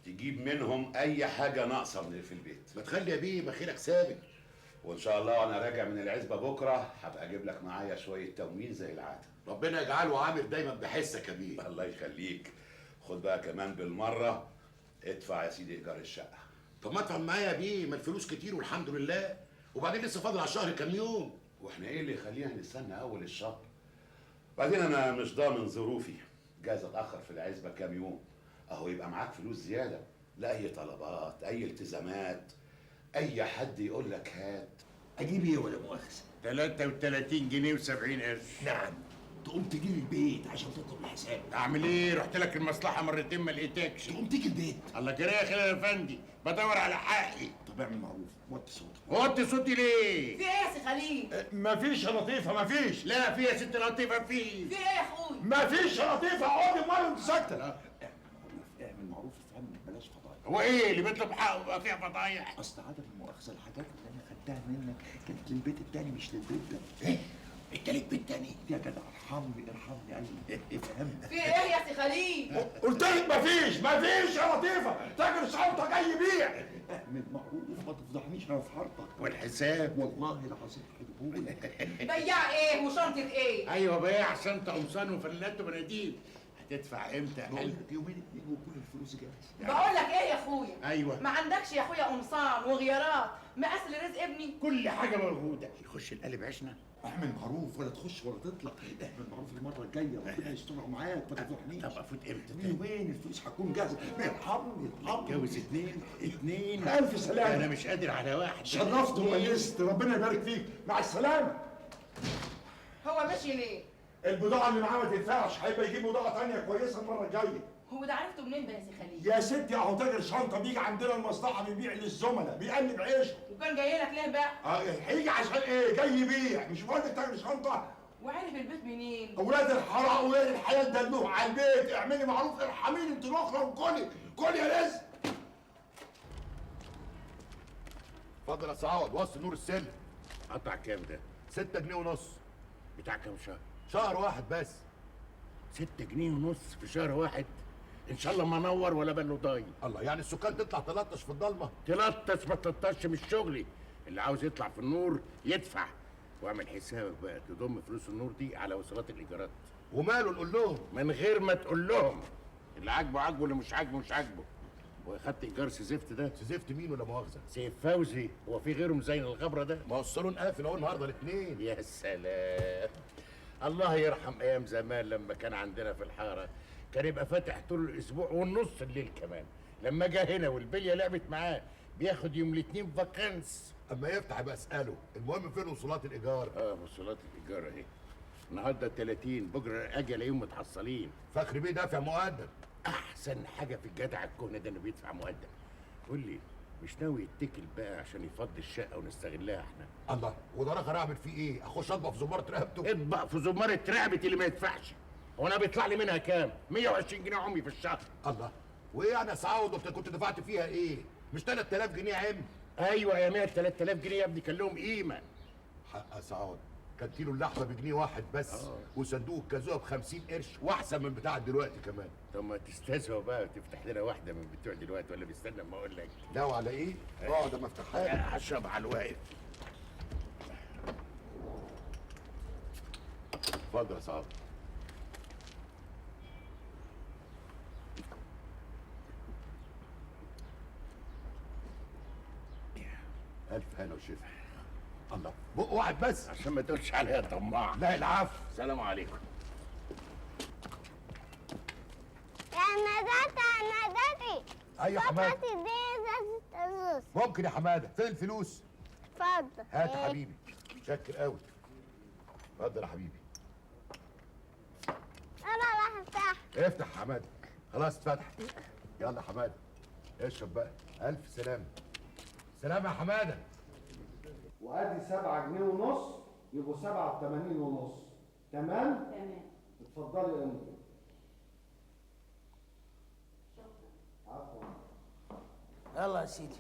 تجيب منهم اي حاجه ناقصه من في البيت. ما تخلي يا بيه مخيرك سابق. وان شاء الله وانا راجع من العزبه بكره هبقى اجيب لك معايا شويه تموين زي العاده. ربنا يجعله عامر دايما بحسك يا بيه. الله يخليك. خد بقى كمان بالمره ادفع يا سيدي ايجار الشقه. طب ما ادفع معايا يا بيه، ما الفلوس كتير والحمد لله، وبعدين لسه فاضل على الشهر كام يوم. واحنا ايه اللي يخلينا نستنى اول الشهر؟ بعدين انا مش ضامن ظروفي، جايز اتاخر في العزبه كام يوم، اهو يبقى معاك فلوس زياده لاي طلبات، اي التزامات، اي حد يقول لك هات. اجيب ايه ولا مؤاخذه؟ 33 جنيه و70 قرش. نعم. تقوم تجي لي البيت عشان تطلب الحساب. اعمل ايه؟ رحت لك المصلحه مرتين ما لقيتكش. تقوم تيجي البيت. الله جري يا خالد يا افندي، بدور على حقي. طب اعمل معروف، وطي صوتك. وطي صوتي ليه؟ في ايه يا سي خليل؟ مفيش يا لطيفه مفيش. لا في يا ست لطيفه في. في ايه يا اخوي؟ مفيش يا لطيفه، اقعدي امال انت ساكته. اعمل معروف افهمني، بلاش فضايح. هو ايه اللي بيطلب حقه بقى فيها فضايح؟ اصل عدم المؤاخذه الحاجات اللي انا خدتها منك كانت للبيت التاني مش للبيت ده. ايه؟ انت ليك بيت تاني؟ يا جدع ارحمني ارحمني، يعني افهمني. في ايه يا سي خليل؟ قلت لك مفيش يا لطيفه، تاجر شنطه جاي يبيع. اعمل معروف، ما تفضحنيش انا في حارتك. والحساب والله العظيم هجيبهولك. بياع ايه وشنطه ايه؟ ايوه بياع شنطه قمصان وفانيلات وبناديل. هتدفع امتى يا بقول قلبي؟ لك يومين اتنين وكل الفلوس جاهزه. بقول لك ايه يا اخويا؟ ايوه. ما عندكش يا اخويا قمصان وغيارات مقاس لرزق ابني؟ كل حاجه موجوده. يخش القلب عشنا. اعمل معروف، ولا تخش ولا تطلع. اعمل معروف المره الجايه، ربنا يستر معاك، ما تفضحنيش. طب افوت امتى؟ يومين الفلوس هتكون جاهزه. ارحمني ارحمني. اتجوز اتنين. الف سلامه. انا مش قادر على واحد. شرفت وميزت، ربنا يبارك فيك. مع السلامه. هو ماشي ليه؟ البضاعه اللي معاه ما تنفعش، هيبقى يجيب بضاعه ثانيه كويسه المره الجايه. هو ده عرفته منين ده يا سي خليل؟ يا ستي اهو تاجر شنطه بيجي عندنا المصلحه بيبيع للزملاء، بيقلب عيشه. وكان جاي لك ليه بقى؟ هيجي عشان ايه؟ جاي يبيع، مش بقول لك تاجر شنطه؟ وعرف البيت منين؟ اولاد الحرام اولاد الحلال دلوه على البيت، اعملي معروف ارحميني انت الاخرى وكلي، كلي يا رزق. اتفضل يا سعود، وصل نور السلم. قطع كام ده؟ 6 جنيه ونص. بتاع كام شهر؟ شهر واحد بس. 6 جنيه ونص في شهر واحد؟ ان شاء الله ما انور ولا بله ضايع. الله، يعني السكان تطلع تلطش في الضلمه؟ تلطش ما تلطش مش شغلي، اللي عاوز يطلع في النور يدفع. واعمل حسابك بقى تضم فلوس النور دي على وصلات الايجارات. وماله نقول لهم؟ من غير ما تقول لهم. اللي عاجبه عاجبه، اللي مش عاجبه مش عاجبه. واخدت ايجار سيزفت ده؟ سيزفت مين ولا مؤاخذه؟ سيف فوزي. هو في غيره مزين الغبره ده؟ ما هو الصالون قافل اهو النهارده الاثنين. يا سلام، الله يرحم ايام زمان لما كان عندنا في الحاره كان يبقى فاتح طول الاسبوع والنص الليل كمان. لما جه هنا والبليه لعبت معاه بياخد يوم الاثنين فاكانس. اما يفتح يبقى اساله. المهم فين وصولات الايجار؟ وصولات الايجار اهي. النهارده 30، بكره اجي الاقيهم متحصلين. فخري بيه دافع مقدم. احسن حاجه في الجدع الكهنه ده انه بيدفع مقدم. قول لي مش ناوي يتكل بقى عشان يفضي الشقه ونستغلها احنا؟ الله، وده انا اعمل فيه ايه؟ اخش اطبق في زماره رقبته؟ اطبق في زماره رقبه اللي ما يدفعش. هو انا بيطلع لي منها كام؟ 120 جنيه عمي في الشهر. الله، وايه يعني يا سعود كنت دفعت فيها ايه؟ مش 3000 جنيه يا عم؟ ايوه يا 100 3000 جنيه يا ابني كان لهم قيمه. حق يا سعود، كان كيلو اللحمه بجنيه واحد بس. وصندوق الكازوه ب50 قرش واحسن من بتاع دلوقتي كمان. طب ما تستهزئ بقى وتفتح لنا واحده من بتوع دلوقتي، ولا بيستنى اما اقول لك؟ لا وعلى ايه؟ اقعد اما افتحها لك. هشرب على الواقف. اتفضل يا سعود. الف هلا وشفا. الله، بق واحد بس عشان ما تقولش عليا طماع. لا العفو. سلام عليكم. يا نداتي ايوه يا حماده. دي ازازه الرز. ممكن يا حماده، فين الفلوس؟ اتفضل. هات يا حبيبي، متشكر قوي. اتفضل يا حبيبي. انا راح افتح. افتح يا حماده. خلاص اتفتح. يلا يا حماده اشرب بقى. الف سلامه. سلام يا حماده. وادي 7 جنيه ونص يبقوا 87 ونص. تمام؟ تمام. اتفضلي يا امي. عفوا. يلا يا سيدي.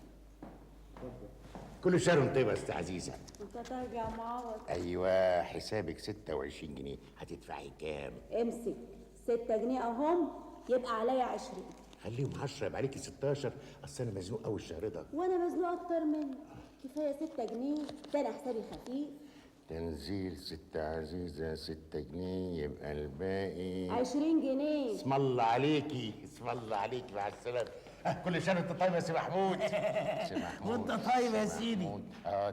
كل شهر وانت طيبه يا استاذ عزيزه. انت ترجع معوض. ايوه حسابك 26 جنيه، هتدفعي كام؟ امسك 6 جنيه اهم، يبقى عليا 20. خليهم 10 يبقى عليكي 16. اصل انا مزنوق قوي الشهر ده. وانا مزنوقه اكتر منك. كفايه 6 جنيه، ده انا حسابي خفيف. تنزيل ست عزيزه 6 جنيه يبقى الباقي 20 جنيه. اسم الله عليكي، اسم الله عليكي. مع السلامه. كل سنه وانت طيب يا سي محمود. سي محمود وانت طيب يا سيدي.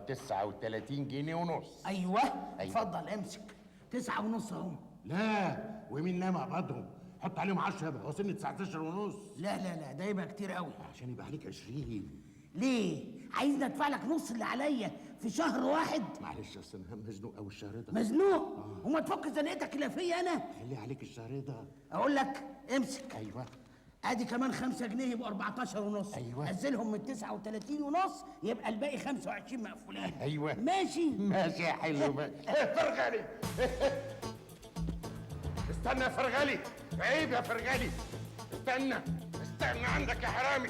39 جنيه ونص. ايوه اتفضل امسك. 9 ونص اهم. لا ومين نام قبضهم؟ حط عليهم 10 يبقى وصلني 19 ونص. لا ده يبقى كتير قوي. عشان يبقى عليك 20. ليه؟ عايزني ادفع لك نص اللي عليا في شهر واحد؟ معلش اصل انا مزنوق قوي الشهر ده. مزنوق؟ وما تفك زنقتك الا فيا انا؟ خلي عليك الشهر ده. اقول لك امسك. ايوه. ادي كمان 5 جنيه يبقوا 14 ونص. ايوه. نزلهم من 39 ونص يبقى الباقي 25 مقفولين. ايوه. ماشي؟ ماشي يا حلو. فرغلي. استنى يا فرغلي، عيب يا فرغلي. استنى عندك يا حرامي.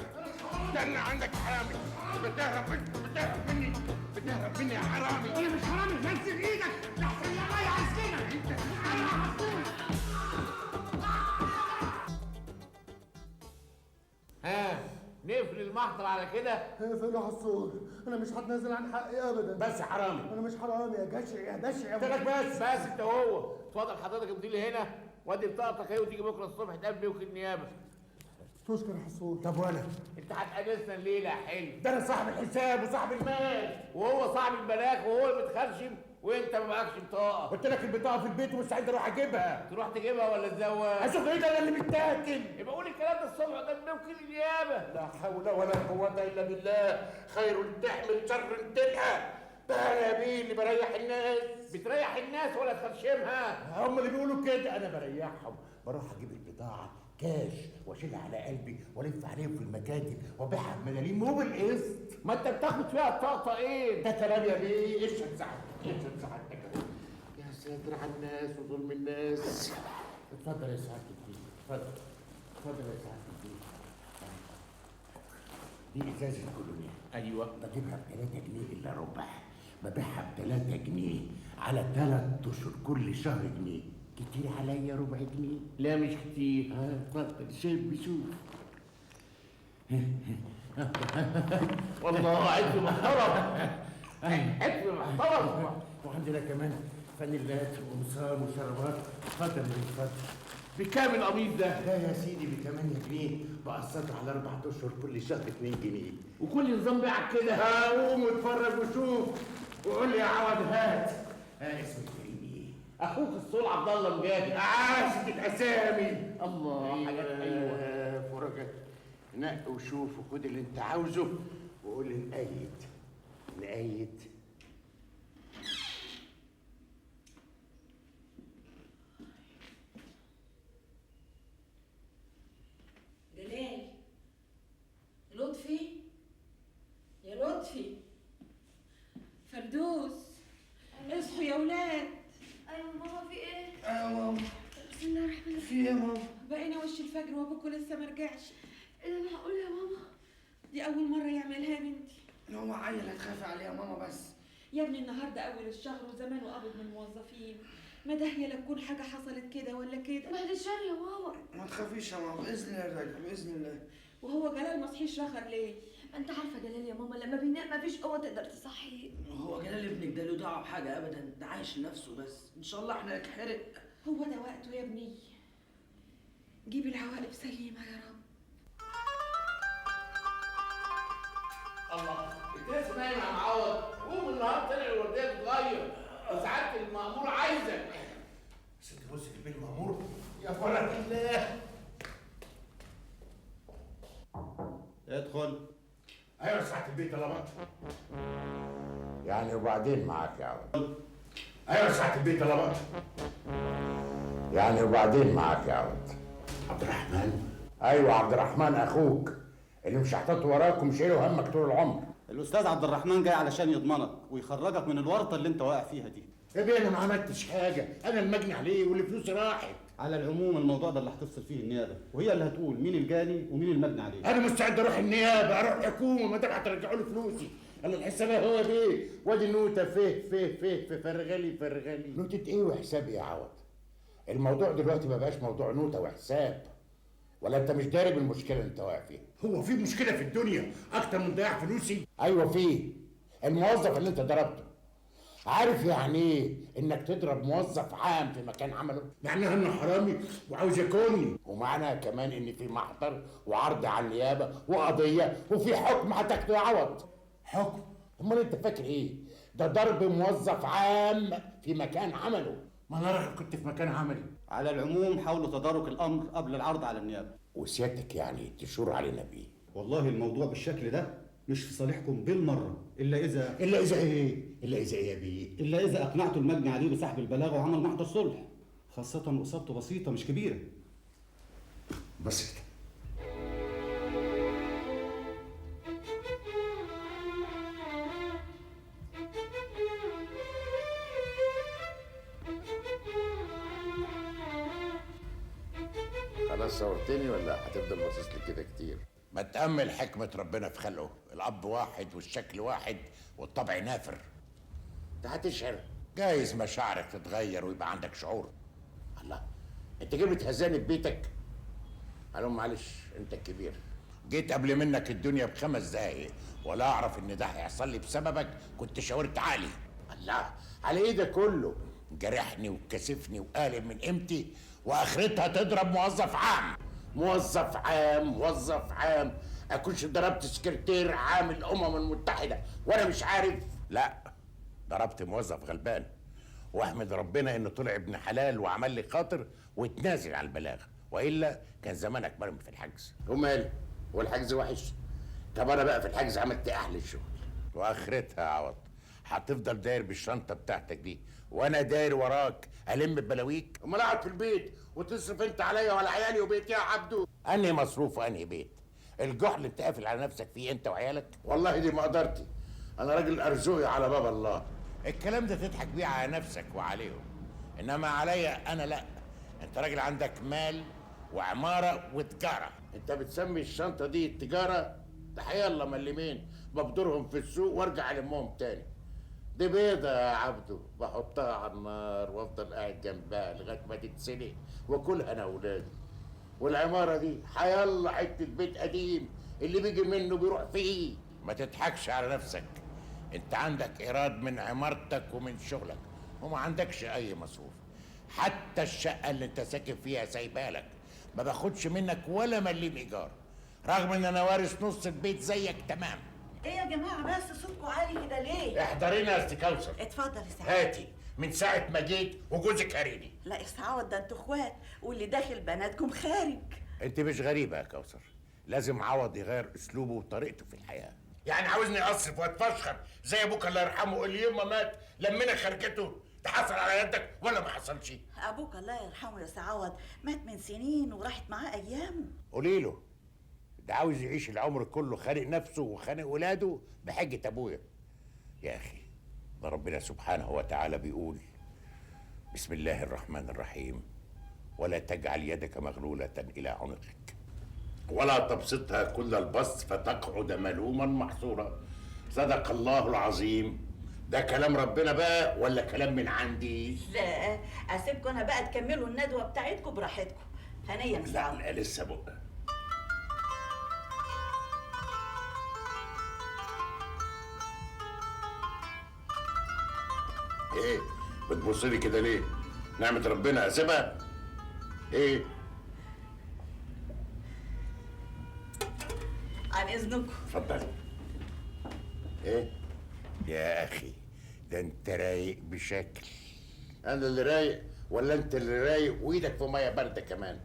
استنى عندك يا حرامي. بتهرب مني يا حرامي. ايه مش حرامي؟ نزل ايدك لحسن يا غاية عايزينك. انت انا هفضلك. نقفل المحضر على كده. اقفل يا حصول، انا مش هتنازل عن حقي ابدا. بس يا حرامي. انا مش حرامي يا جشع يا بشع. قلت لك بس انت هو. اتفضل حضرتك امضي لي هنا وادي بطاقتك اهي، وتيجي بكره الصبح تقابلني وكيل نيابه. تشكر يا حصول. طب وانا؟ انت هتقابلنا الليله يا حلو. ده انا صاحب الحساب وصاحب المال، وهو صاحب البلاغ وهو اللي متخرشم، وانت ما معكش بطاقه. قلت لك البطاقه في البيت ومستعد اروح اجيبها. تروح تجيبها ولا تزوج؟ اشوف ايه ده انا اللي متاكل. يبقى قول الكلام ده الصبح قدام وكيل النيابه. لا حول ولا قوه الا بالله. خير تحمل شر تلقى. بقى يا بيه اللي بريح الناس. بتريح الناس ولا تخرشمها؟ هم اللي بيقولوا كده، انا بريحهم. بروح اجيب البضاعه كاش واشيلها على قلبي والف عليهم في المكاتب وابيعها بملاليم مو بالقسط. ما انت بتاخد فيها الطقطقين. ده كلام يا بيه. اشهد سعادتك. يا ساتر على الناس وظلم الناس. اتفضل يا سعاده الدين. اتفضل يا سعاده الدين. دي ازازه كولونيا. ايوه. بجيبها ب3 جنيه الا ربع. ببيعها ب3 جنيه على 3 اشهر، كل شهر جنيه. كتير عليا ربع جنيه؟ لا مش كتير. اتفضل شوف. والله عد محترم. عد محترم. وعندنا كمان فانيلات وقمصان وشرابات. اتفضل. بكام القميص ده؟ لا يا سيدي ب 8 جنيه بقسطه على 4 اشهر كل شهر 2 جنيه. وكل نظام بيعك كده؟ هقوم واتفرج وشوف وقول لي يا عوض هات. اسمك ايه؟ اخوك الصول عبد الله مجاهد. عاشت الاسامي. الله حاجات حلوه. فرجك نق وشوف وخد اللي انت عاوزه وقول لي نقيد. جلال، لطفي، يا لطفي، فردوس، اصحوا يا ولاد. ايوه ماما في ايه؟ ايوه ماما. بسم الله الرحمن الرحيم. في ايه يا ماما؟ بقينا وش الفجر وابوكوا لسه مرجعش. ايه اللي معقول يا ماما؟ دي اول مره يعملها يا بنتي. هو عيل هتخافي عليه يا ماما بس. يا ابني النهارده اول الشهر وزمانه قابض من الموظفين، ما ده هي لا تكون حاجه حصلت كده ولا كده. بعد الشر يا ماما. ما تخافيش يا ماما، باذن الله راجع باذن الله. وهو جلال ما صحيش رخر ليه؟ انت عارفه جلال يا ماما لما بينام مفيش قوه تقدر تصحيه. هو جلال ابنك ده له دعوه بحاجه ابدا، ده عايش لنفسه بس، ان شاء الله احنا نتحرق. هو ده وقته يا ابني. جيب العواقب سليمه يا رب. الله، انت لسه نايم يا معوض؟ قوم النهارده طلع الورديه تتغير وسعاده المأمور عايزك. ست بص في البيت المأمور يا فرج الله. ادخل. ايوه ساعة البيت طلبات. يعني وبعدين معاك يا عوض. ايوه ساعة البيت طلبات. يعني وبعدين معاك يا عوض. عبد الرحمن؟ ايوه عبد الرحمن اخوك اللي مش هحطط وراك ومشيله همك طول العمر. الاستاذ عبد الرحمن جاي علشان يضمنك ويخرجك من الورطه اللي انت واقع فيها دي. يا بيه انا ما عملتش حاجه، انا المجني عليه واللي فلوسي راحت. على العموم الموضوع ده اللي هتفصل فيه النيابه وهي اللي هتقول مين الجاني ومين المجني عليه. انا مستعد اروح النيابه، اروح الحكومه ما دام هترجعوا لي فلوسي. انا الحساب هو بيه وادي النوته فيه فرغلي. نوته ايه وحساب ايه يا عوض؟ الموضوع دلوقتي ما بقاش موضوع نوته وحساب. ولا انت مش داري بالمشكله اللي انت واقع فيها؟ هو في مشكله في الدنيا اكتر من ضياع فلوسي؟ ايوه في. الموظف اللي انت ضربته عارف يعني ايه انك تضرب موظف عام في مكان عمله؟ معناها انه حرامي وعاوز ياكلني، ومعناها كمان ان في محضر وعرض على النيابه وقضيه وفي حكم هتاخده يا عوض. حكم؟ امال انت فاكر ايه؟ ده ضرب موظف عام في مكان عمله. ما انا كنت في مكان عملي. على العموم حاولوا تدارك الامر قبل العرض على النيابه. وسيادتك يعني تشور علينا بيه؟ والله الموضوع بالشكل ده مش في صالحكم بالمره الا اذا ايه؟ الا اذا ايه يا بيه؟ الا اذا اقنعتوا المجني عليه بسحب البلاغه وعمل محضر صلح، خاصه اصابته بسيطه مش كبيره. بسيطه. خلاص صورتني ولا هتفضل باصص لي كده كتير؟ ما تأمل حكمة ربنا في خلقه، الأب واحد والشكل واحد والطبع نافر. انت هتشعر جايز مشاعرك تتغير ويبقى عندك شعور. الله، انت جاي بتهزاني في بيتك؟ قالوا معلش انت الكبير، جيت قبل منك الدنيا ب5 دقايق ولا اعرف ان ده هيحصل لي بسببك كنت شاورت عالي. الله، على ايه ده كله؟ جرحني وكسفني وقالب من قيمتي واخرتها تضرب موظف عام. موظف عام اكونش ضربت سكرتير عام الامم المتحده وانا مش عارف؟ لا، ضربت موظف غلبان واحمد ربنا انه طلع ابن حلال وعمل لي خاطر واتنازل على البلاغ، والا كان زمانك مرمي في الحجز. وماله؟ هو الحجز وحش؟ طب انا بقى في الحجز عملت احلى الشغل. واخرتها يا عوض هتفضل داير بالشنطه بتاعتك دي وانا داير وراك الم ببلاويك؟ امال اقعد في البيت وتصرف انت عليا وعلى عيالي وبيتي يا عبدو؟ انهي مصروف وانهي بيت؟ الجحر اللي انت قافل على نفسك فيه انت وعيالك؟ والله دي مقدرتي، انا راجل ارزقي على باب الله. الكلام ده تضحك بيه على نفسك وعليهم، انما عليا انا لا. انت راجل عندك مال وعماره وتجاره. انت بتسمي الشنطه دي التجاره؟ ده حيالله ملمين ببدرهم في السوق وارجع المهم تاني. دي بيضة يا عبدو بحطها على النار وافضل قاعد جنبها لغايه ما تتسلق واكلها انا واولادي. والعماره دي حيالله حته بيت قديم اللي بيجي منه بيروح فيه. ما تضحكش على نفسك، انت عندك ايراد من عمارتك ومن شغلك وما عندكش اي مصروف. حتى الشقه اللي انت ساكن فيها سايبها لك، ما باخدش منك ولا مليم ايجار، رغم ان انا وارث نص البيت زيك تمام. ايه يا جماعه بس صوتكم عالي كده ليه؟ احضرينا يا استاذ كوثر. اتفضل يا سعاد. هاتي من ساعه ما جيت وجوزك هاريني. لا يا سعاد، ده انتوا اخوات واللي داخل بناتكم خارج. انت مش غريبه يا كوثر، لازم عوض يغير اسلوبه وطريقته في الحياه. يعني عاوزني اصرف واتفشخر زي ابوك الله يرحمه اللي يوم ما مات لمنا خرجته تحصل على يدك ولا ما حصلش؟ ابوك الله يرحمه يا سعاد مات من سنين وراحت معاه ايامه. قولي له ده عاوز يعيش العمر كله خانق نفسه وخانق ولاده بحجه ابويا. يا اخي ده ربنا سبحانه وتعالى بيقول بسم الله الرحمن الرحيم ولا تجعل يدك مغلولة إلى عنقك ولا تبسطها كل البسط فتقعد ملوما محصورا. صدق الله العظيم. ده كلام ربنا بقى ولا كلام من عندي؟ لا اسيبكم انا بقى تكملوا الندوه بتاعتكم براحتكم. هنيا يا سعاد. لا لسه بقى. ايه بتبص لي كده ليه؟ نعمة ربنا اسيبها؟ ايه؟ عن اذنكم. اتفضلي. ايه؟ يا اخي ده انت رايق بشكل. انا اللي رايق ولا انت اللي رايق وايدك في ميه بارده كمان؟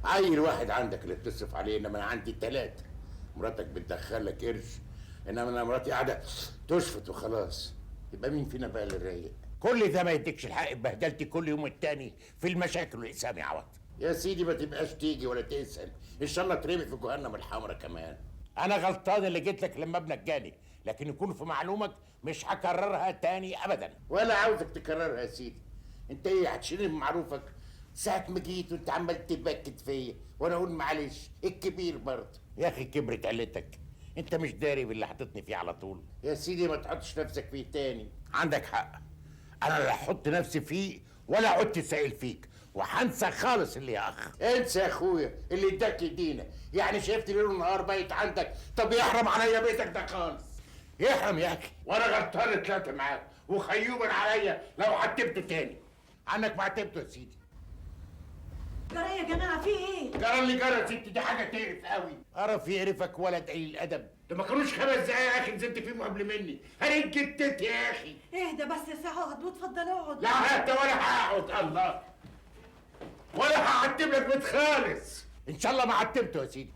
عيل واحد عندك اللي بتصرف عليه، انما انا عندي 3. مراتك بتدخلك قرش، انما انا مراتي قاعده تشفط وخلاص. يبقى مين فينا بقى اللي رايق؟ كل ده ما يديكش الحق ببهدلتي كل يوم التاني في المشاكل والاسام يا عوض. يا سيدي ما تبقاش تيجي ولا تسال، ان شاء الله ترمي في جهنم الحمراء كمان. انا غلطان اللي جيت لك لما ابنك جالي، لكن يكون في معلومك مش هكررها تاني ابدا، ولا عاوزك تكررها يا سيدي. انت ايه هتشيلني من معروفك؟ ساعة ما جيت وانت عمال تبكت فيا وانا اقول معلش الكبير برضه. يا اخي كبرت علتك، انت مش داري باللي حاططني فيه على طول. يا سيدي ما تحطش نفسك فيه تاني. عندك حق، انا لا احط نفسي فيه ولا عدت سائل فيك، وهنسى خالص اللي يا اخ. انسى يا اخويا اللي اداك يدينا، يعني شفت ليل ونهار بايت عندك، طب يحرم عليا بيتك ده خالص. يحرم يا اخي، وانا غلطان طلعت معاك وخيوبا عليا لو عتبته تاني. عنك ما عتبته يا سيدي. جرى يا جماعه في ايه؟ جرى اللي جرى يا ستي، دي حاجه تقرف قوي. قرف يقرفك ولا قليل الادب؟ ده ما كانوش 5 دقايق يا اخي نزلت فيهم قبل مني، هريك التت يا اخي. اهدى بس يا سعاد واتفضل اقعد. لا حتى ولا هقعد الله، ولا هعتب لك بيت خالص. ان شاء الله ما عتبته يا سيدي.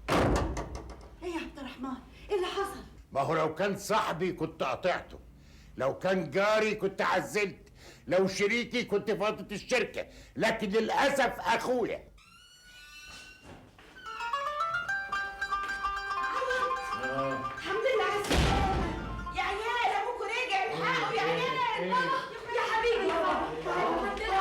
ايه يا عبد الرحمن؟ ايه اللي حصل؟ ما هو لو كان صاحبي كنت قطعته، لو كان جاري كنت عزلت، لو شريكي كنت فاضت الشركه، لكن للاسف اخويا. الحمد لله على السلامة. يا عيال ابوكوا رجع، الحقوا يا عيال. يا حبيبي يا بابا.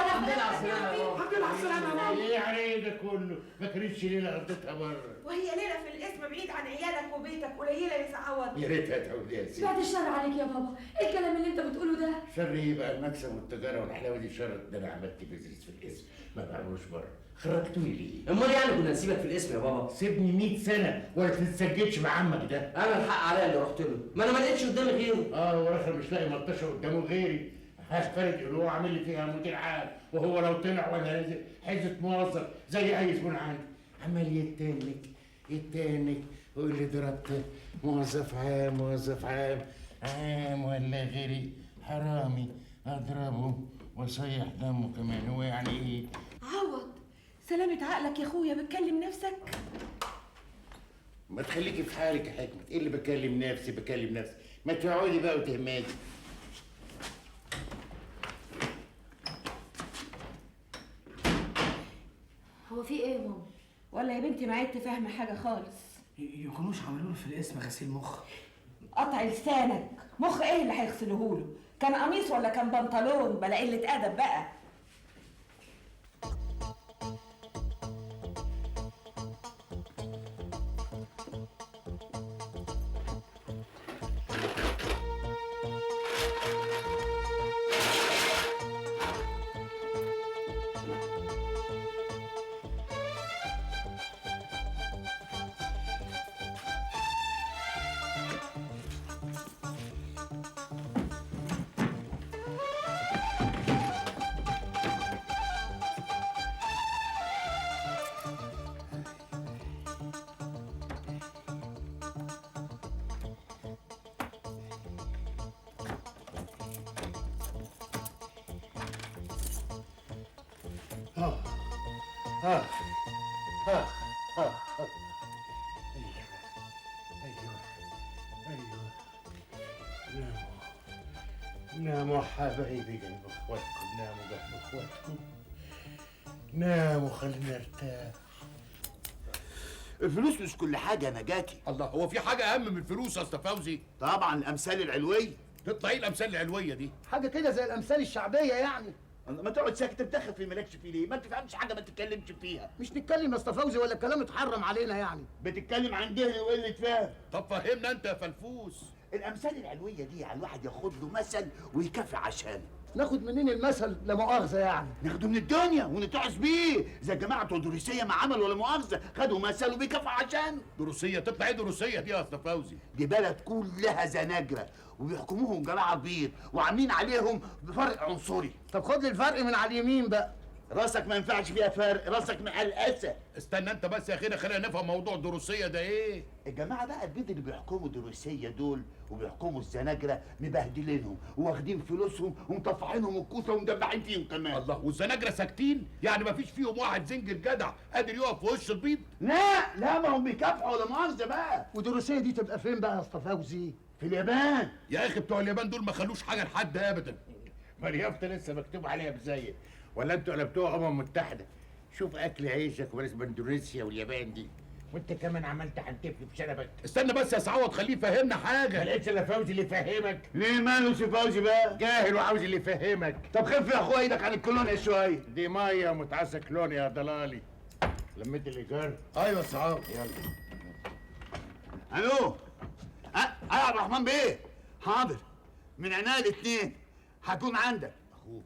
الحمد لله على السلامة. الحمد لله على السلامة يا بابا. ايه يعني ايه ده كله؟ ما كانتش ليله قضيتها بره. وهي ليلة في الاسم بعيد عن عيالك وبيتك قليلة يا سعود. يا ريتها تعود يا سيدي. بعد الشر عليك يا بابا، ايه الكلام اللي انت بتقوله ده؟ شر ايه بقى؟ المكسب والتجاره والحلاوه دي شر؟ ده انا عملت بيزنس في الاسم ما بعملوش بره. خرجتوني ليه؟ امال يعني كنا نسيبك في الاسم يا بابا؟ سيبني 100 سنه ولا تتسجلش مع عمك ده. انا الحق عليا اللي رحت له، ما انا ما لقيتش قدامي غيره. والاخر مش لاقي ملطشه قدامه غيري. هفترض ان هو عامل لي فيها مدير عام، وهو لو طلع وانا نازل حزه موظف زي اي زبون عندي، عمال يتنك ويقول لي ضربت موظف عام ولا غيري حرامي اضربه واصيح دمه كمان. هو يعني ايه؟ عوض سلامة عقلك يا اخويا، بتكلم نفسك؟ ما تخليكي في حالك يا حكمة. ايه اللي بكلم نفسي؟ ما تقعدي بقى وتهمادي. هو في ايه يا ماما؟ ولا يا بنتي ما عدت فاهمة حاجة خالص. يكونوش عملوا له في الاسم غسيل مخ. قطع لسانك، مخ ايه اللي هيغسلوهوله؟ كان قميص ولا كان بنطلون؟ بلا قلة أدب بقى. ناموا حبايبي جنب اخواتكم، ناموا جنب اخواتكم، ناموا خلينا نرتاح. الفلوس مش كل حاجه يا نجاتي. الله، هو في حاجه اهم من الفلوس يا اسطى فوزي؟ طبعا الامثال العلويه. تطلع ايه الامثال العلويه دي؟ حاجه كده زي الامثال الشعبيه يعني. ما تقعد ساكت تدخل في مالكش فيه ليه؟ ما تفهمش حاجه ما تتكلمش فيها. مش نتكلم يا اسطى فوزي ولا الكلام اتحرم علينا يعني؟ بتتكلم عن جهل وقله فهم. طب فهمنا انت يا فلفوس. الامثال العلويه دي على الواحد ياخد له مثل ويكافئ عشانه. ناخد منين المثل لا مؤاخذه يعني؟ ناخده من الدنيا ونتعظ بيه زي الجماعه بتوع دروسيه ما عملوا ولا مؤاخذه، خدوا مثل وبيكافئوا عشانه. دروسيه؟ تطلع ايه دروسيه دي يا اسطى فوزي؟ دي بلد كلها زناجره وبيحكموهم جماعه بيض وعاملين عليهم بفرق عنصري. طب خد لي الفرق من على اليمين بقى. راسك ما ينفعش فيها فرق، راسك مقلقسه. استنى انت بس يا اخينا، خلينا نفهم موضوع الدروسيه ده ايه. الجماعه بقى البيض اللي بيحكموا الدروسيه دول وبيحكموا الزناجره مبهدلينهم واخدين فلوسهم ومطفحينهم الكوسه ومدبحين فيهم كمان. الله، والزناجره ساكتين؟ يعني ما فيش فيهم واحد زنجر جدع قادر يقف في وش البيض؟ لا ما هم بيكافحوا ولا مؤاخذه بقى. والدروسيه دي تبقى فين بقى يا اسطى فوزي؟ في اليابان. يا اخي بتوع اليابان دول ما خلوش حاجه لحد ابدا. ما اليافطه لسه مكتوب عليها بزيك، ولا انتوا قلبتوها متحده؟ شوف اكل عيشك وبلاش اندونيسيا واليابان دي، وانت كمان عملت هنتفلي في شنبك. استنى بس يا سعوض، خليه يفهمنا حاجه. ما لقيتش الا فوزي اللي يفهمك. ليه ماله سي فوزي بقى؟ جاهل وعاوز اللي يفهمك. طب خف يا اخويا ايدك عن الكولونيا شويه. دي ميه متعسى كلونيا يا ضلالي. لميت الايجار؟ ايوه يا سعوض. يلا. الو. يا عبد الرحمن بيه. حاضر، من عناية الاثنين هكون عندك. اخوك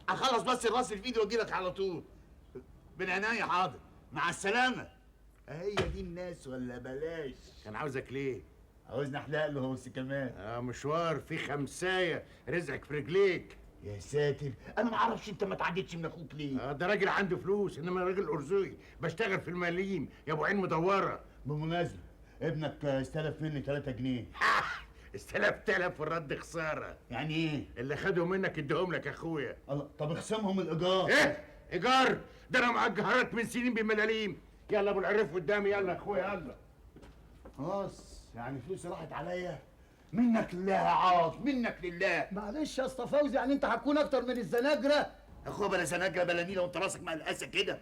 اخلص بس الراس اللي في ايدي واجي لك على طول. من عناية. حاضر، مع السلامه. هي دي الناس ولا بلاش؟ كان عاوزك ليه؟ عاوزني احلق له بس كمان. مشوار في خمسايه، رزقك في رجليك. يا ساتر، انا ما اعرفش انت ما تعديتش من اخوك ليه؟ ده راجل عنده فلوس، انما راجل ارزوقي، بشتغل في الماليين يا ابو عين مدوره. بالمناسبه ابنك استلف مني 3 جنيه. استلف تلف والرد خساره. يعني ايه؟ اللي خدهم منك اديهم لك يا اخويا. الله، طب اخصمهم الايجار. ايه؟ ايجار؟ ده انا مأجرك من سنين بملاليم. يلا ابو العريف قدامي، يلا يا اخويا يلا. خلاص، يعني فلوسي راحت عليا. منك لله يا عاط، منك لله. معلش يا اسطى فوزي، يعني انت هتكون اكتر من الزناجره؟ اخويا بلا زناجره بلا نيله وانت راسك مقلقسه كده.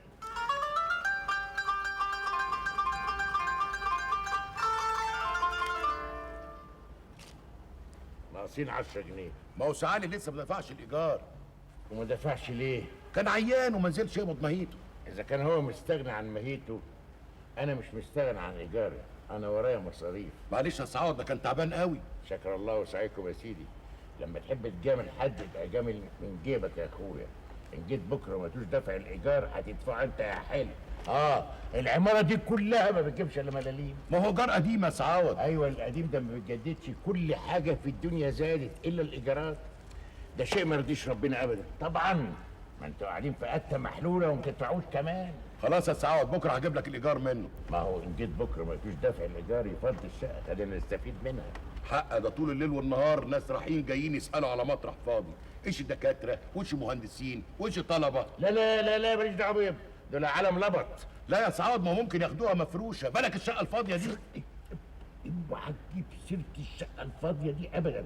ناقصين 10 جنيه. ما هو سعالي لسه ما دفعش الايجار. وما دفعش ليه؟ كان عيان وما نزلش يقبض مهيته. اذا كان هو مستغني عن مهيته، انا مش مستغني عن ايجاري، انا ورايا مصاريف. معلش يا سعوض، ده كان تعبان قوي. شكر الله وسعيكم يا سيدي. لما تحب تجامل حد يبقى جامل من جيبك يا اخويا. ان جيت بكره وما تجوش دافع الايجار هتدفع انت يا حلو. العماره دي كلها ما بتجيبش الا ملاليم. ما هو ايجار قديم يا سعوض. ايوه القديم ده ما بيتجددش، كل حاجه في الدنيا زادت الا الايجارات. ده شيء ما يرضيش ربنا ابدا. طبعا ما انتوا قاعدين في قته محلوله وما بتدفعوش كمان. خلاص يا سعوض، بكره هجيب لك الايجار منه. ما هو ان جيت بكره ما تجوش دافع الايجار يفضي الشقه، خلينا نستفيد منها. حق، ده طول الليل والنهار ناس رايحين جايين يسالوا على مطرح فاضي. ايش دكاتره وايش مهندسين وايش طلبه. لا لا لا لا ماليش دعوه بيهم، دول عالم لبط. لا يا سعوض، ما ممكن ياخدوها مفروشه، بالك الشقه الفاضيه دي. اوعى تجيب سيره الشقه الفاضيه دي ابدا.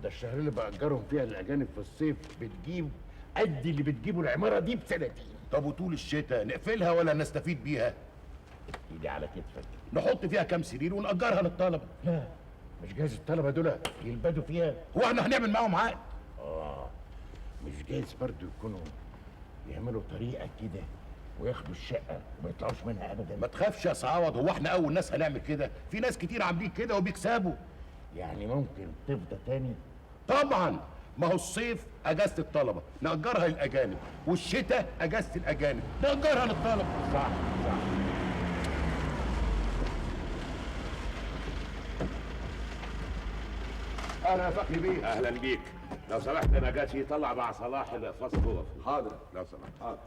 ده الشهر اللي باجرهم فيها الاجانب في الصيف بتجيب قد اللي بتجيبه العماره دي بسنتين. طب وطول الشتاء نقفلها ولا نستفيد بيها؟ ايدي على كتفك. نحط فيها كام سرير ونأجرها للطلبه. لا مش جايز الطلبه دول يلبدوا فيها. هو احنا هنعمل معاهم عقد؟ مش جايز برضو يكونوا يعملوا طريقه كده وياخدوا الشقه وما يطلعوش منها ابدا. ما تخافش يا سعوض، هو احنا اول ناس هنعمل كده؟ في ناس كتير عاملين كده وبيكسبوا. يعني ممكن تفضى تاني؟ طبعا، ما هو الصيف اجازه الطلبه نأجرها للاجانب، والشتاء اجازه الاجانب نأجرها للطلبه. صح. اهلا يا فخري بيه. اهلا بيك. لو سمحت انا جاتي طلع مع صلاح الاقفاص جوه. حاضر. لو سمحت. حاضر.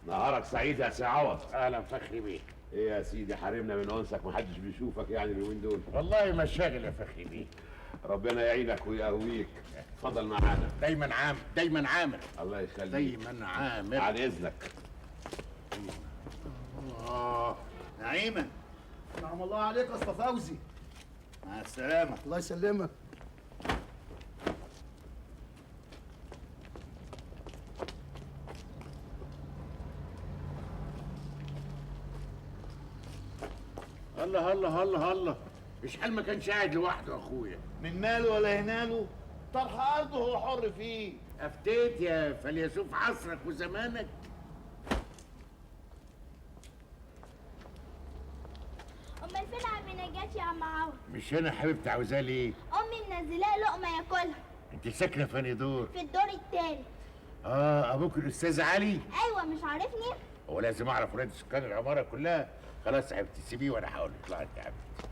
نهارك سعيد يا سي عوض. اهلا فخري بيه. ايه يا سيدي، حارمنا من انسك، محدش بيشوفك يعني اليومين دول. والله مشاغل يا فخري بيه. ربنا يعينك ويقويك. اتفضل معانا. دايما عامل. الله يخليك. دايما عامل. عن اذنك. نعيمة. نعم الله عليك يا اسطى فوزي. مع السلامة. الله يسلمك. الله الله الله الله، مش حال ما كانش قاعد لوحده يا اخويا. من ماله ولا هناله، طرح ارضه هو حر فيه. افتيت يا فيلسوف عصرك وزمانك. امال فين عم نجاتي يا عم عوض؟ مش هنا حبيبتي، عاوزاه ليه؟ امي منزلاه لقمه ياكلها انت ساكنه في انهي دور؟ في الدور التاني. ابوك الاستاذ علي؟ ايوه مش عارفني؟ هو لازم اعرف ولاد سكان العماره كلها. خلاص يا حبيبتي سيبيه وانا هقول لك. انت يا حبيبتي.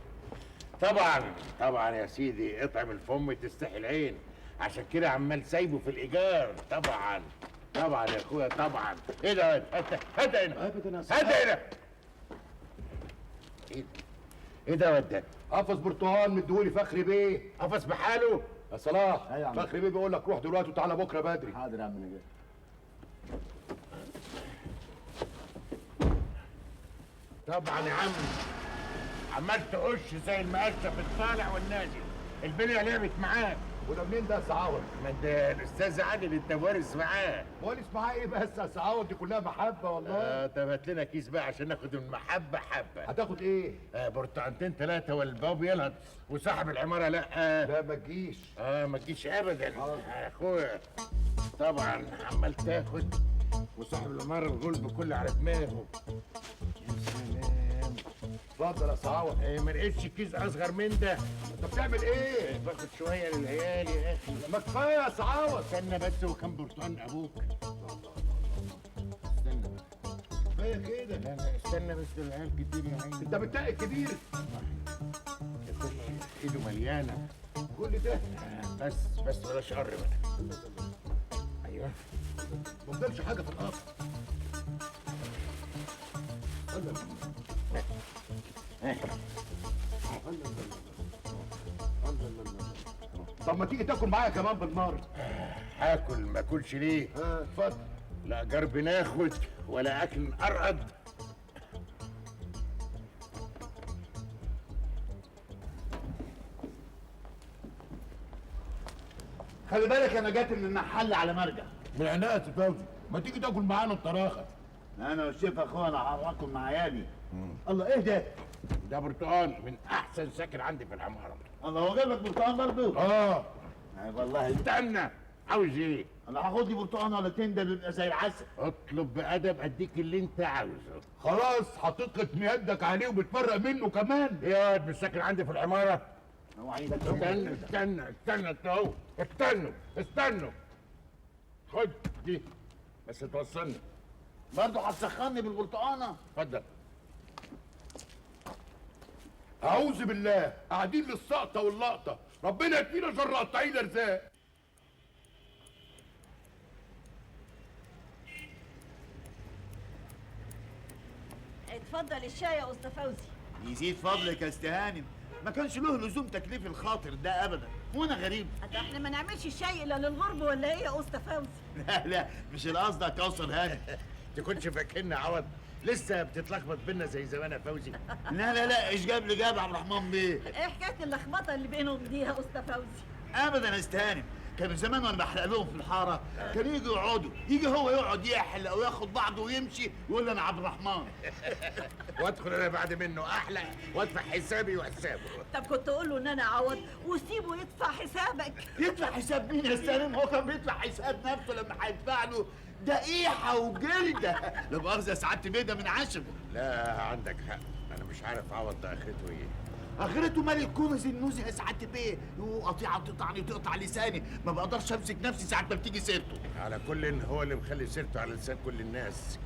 طبعا يا سيدي، اطعم الفم تستحي العين، عشان كده عمال سايبه في الايجار. طبعا يا اخويا طبعا. ايه ده؟ هات هنا ابدا. هات هنا. ايه ده وده؟ قفص برتقال مديهولي فخري بيه. قفص بحاله؟ يا صلاح، أيوة يا عم. فخري بيه بيقول لك روح دلوقتي وتعالى بكره بدري. حاضر يا عم نجاة. طبعا يا عم، عمال تقش زي المقشه في الطالع والنازل. البليه لعبت معاك. وده منين ده يا سعاوة؟ ما ده الاستاذ عادل انت وارث معاه. وارث معاه ايه بس يا سعاوة؟ دي كلها محبه والله. طب هات لنا كيس بقى عشان ناخد المحبه حبه. هتاخد ايه؟ برتقانتين ثلاثه والباب يلهط وصاحب العماره لا. لا ما تجيش. ما تجيش ابدا يا اخويا. طبعا عمال تاخد وصاحب العماره الغلب كله على دماغه. يا سلام. اتفضل يا سعاوة. ما لقيتش كيس اصغر من ده. انت بتعمل ايه؟ باخد شويه للعيال يا اخي. ما كفايه يا سعاوة. استنى بس، هو كان برتقان ابوك؟ استنى كفايه كده. لا استنى بس، العيال كتير يا عيني. انت بتلاقي الكبير. يخش ايده مليانه. كل ده بس بلاش قر بقى. ايوه. ما فضلش حاجه في الارض. طب ما تيجي تاكل معايا كمان بالنار؟ هاكل ما اكلش ليه؟ اتفضل. لا جرب ناخد ولا اكل نقرقد. خلي بالك انا جات من المحل على مرجع. من عناية يا فوزي، ما تيجي تاكل معانا الطراخه. انا والشيف اخويا انا هاكل مع عيالي. الله ايه ده؟ ده برتقال من احسن ساكن عندي في العماره. الله هو جايب لك برتقال برضه؟ والله. استنى، عاوز ايه؟ انا هاخد لي برتقال ولا تندل بيبقى زي العسل. اطلب بادب اديك اللي انت عاوزه. خلاص حطيت يدك عليه وبتفرق منه كمان. يا واد مش ساكن عندي في العماره؟ استنى استنوا خد دي بس توصلني. برضه هتسخني بالبرتقانه. اتفضل. اعوذ بالله، قاعدين للسقطه واللقطه، ربنا يكفينا شر قطاعين الارزاق. اتفضل الشاي يا استاذ فوزي. يزيد فضلك يا استهانم، ما كانش له لزوم تكليف الخاطر ده ابدا، وانا غريب. احنا ما نعملش الشاي الا للغرب ولا ايه يا استاذ فوزي؟ لا مش القصد يا كوثر هاني. تكونش فاكرنا عوض لسه بتتلخبط بينا زي زمان يا فوزي. لا ايش جاب لي جاب عبد الرحمن بيه؟ ايه حكايه اللخبطه اللي بينهم دي يا استاذ فوزي؟ ابدا يا استهانم، كانوا زمان وانا بحلق لهم في الحاره كانوا يجوا يقعدوا، يجي هو يقعد يحلق او ياخد بعضه ويمشي يقول لي انا عبد الرحمن. وادخل انا بعد منه احلق وادفع حسابي وحسابه. طب كنت اقول له ان انا عوض وسيبه يدفع حسابك. يدفع حساب مين يا استهانم؟ هو كان بيدفع حساب نفسه لما هيدفع له دقيحه وجلده. لا مؤاخذه يا سعاده بيه من عشمه. لا عندك حق، انا مش عارف عوض ده اخرته ايه. اخرته مالك كنز النوزي يا سعاده بيه، قطيعه تقطعني وتقطع لساني، ما بقدرش امسك نفسي ساعه ما بتيجي سيرته. على كل هو اللي مخلي سيرته على لسان كل الناس.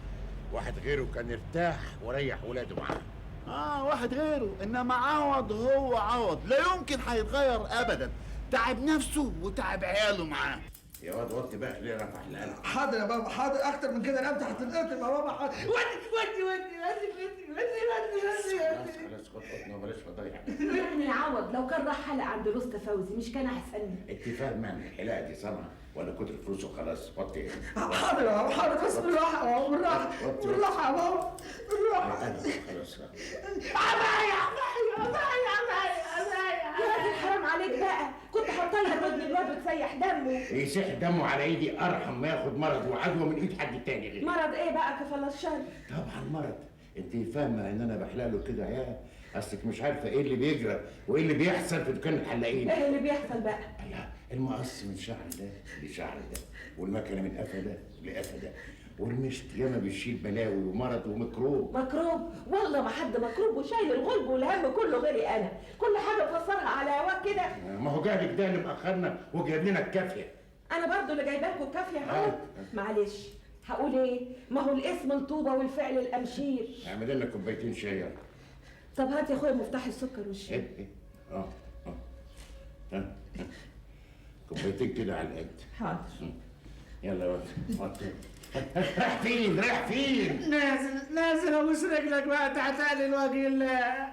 واحد غيره كان ارتاح وريح ولاده معاه. واحد غيره، انما عوض هو عوض لا يمكن هيتغير ابدا. تعب نفسه وتعب عياله معاه. يا واد وطي بقى ليه رفع القلم. حاضر يا بابا حاضر، اكتر من كده رقبتي هتنقطم يا بابا. حاضر. خلاص خد قطنه وبلاش فضايح. يعني عوض لو كان راح حلق عند لوستا فوزي مش كان احسن لي؟ انت فاهمه ان الحلاقه دي صنعه ولا كتر فلوس وخلاص؟ وطي. حاضر يا بابا حاضر، بس بالراحه يا بابا، بالراحه بالراحه يا بابا بالراحه. خلاص يا راجل حرام عليك بقى، كنت هطير ودن الواد وتسيح دمه. يسيح دمه على ايدي ارحم ما ياخد مرض وعدوى من ايد حد تاني غيري. مرض ايه بقى كفل الشر؟ طبعا مرض. انت فاهمه ان انا بحلق له كده يا اصلك مش عارفه ايه اللي بيجرى وايه اللي بيحصل في دكان الحلاقين. ايه اللي بيحصل بقى؟ المقص من شعر ده لشعر ده، والمكنه من قفا ده لقفا ده، والمشط ياما بيشيل بلاوي ومرض وميكروب. مكروب؟ والله ما حد مكروب وشايل الغلب والهم كله غيري انا، كل حاجه مفسرها على هواك كده. ما هو جهلك ده اللي مأخرنا وجايب لنا الكافيه. انا برضو اللي جايباكوا الكافيه اهو. معلش هقول ايه؟ ما هو الاسم الطوبه والفعل الامشير. اعمل لنا كوبايتين شاي يلا. طب هات يا اخويا مفتاح السكر والشاي. كوبايتين كده على القد. حاضر. يلا يا واد. رايح فين؟ رايح فين؟ نازل ابوس رجلك بقى تحت لوجه الله.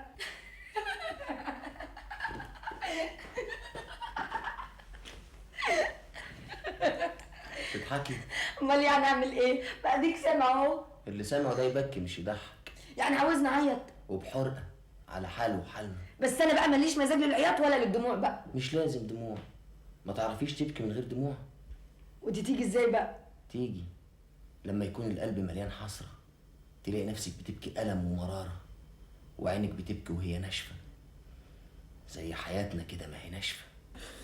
تضحكي؟ امال يعني اعمل ايه؟ بقى ديك سامع اهو. اللي سامعه ده يبكي مش يضحك، يعني عاوزني اعيط؟ وبحرقه على حاله وحالنا. بس انا بقى ماليش مزاج للعياط ولا للدموع بقى. مش لازم دموع، ما تعرفيش تبكي من غير دموع. ودي تيجي ازاي بقى؟ تيجي لما يكون القلب مليان حسرة، تلاقي نفسك بتبكي ألم ومرارة، وعينك بتبكي وهي ناشفة، زي حياتنا كده ما هي ناشفة.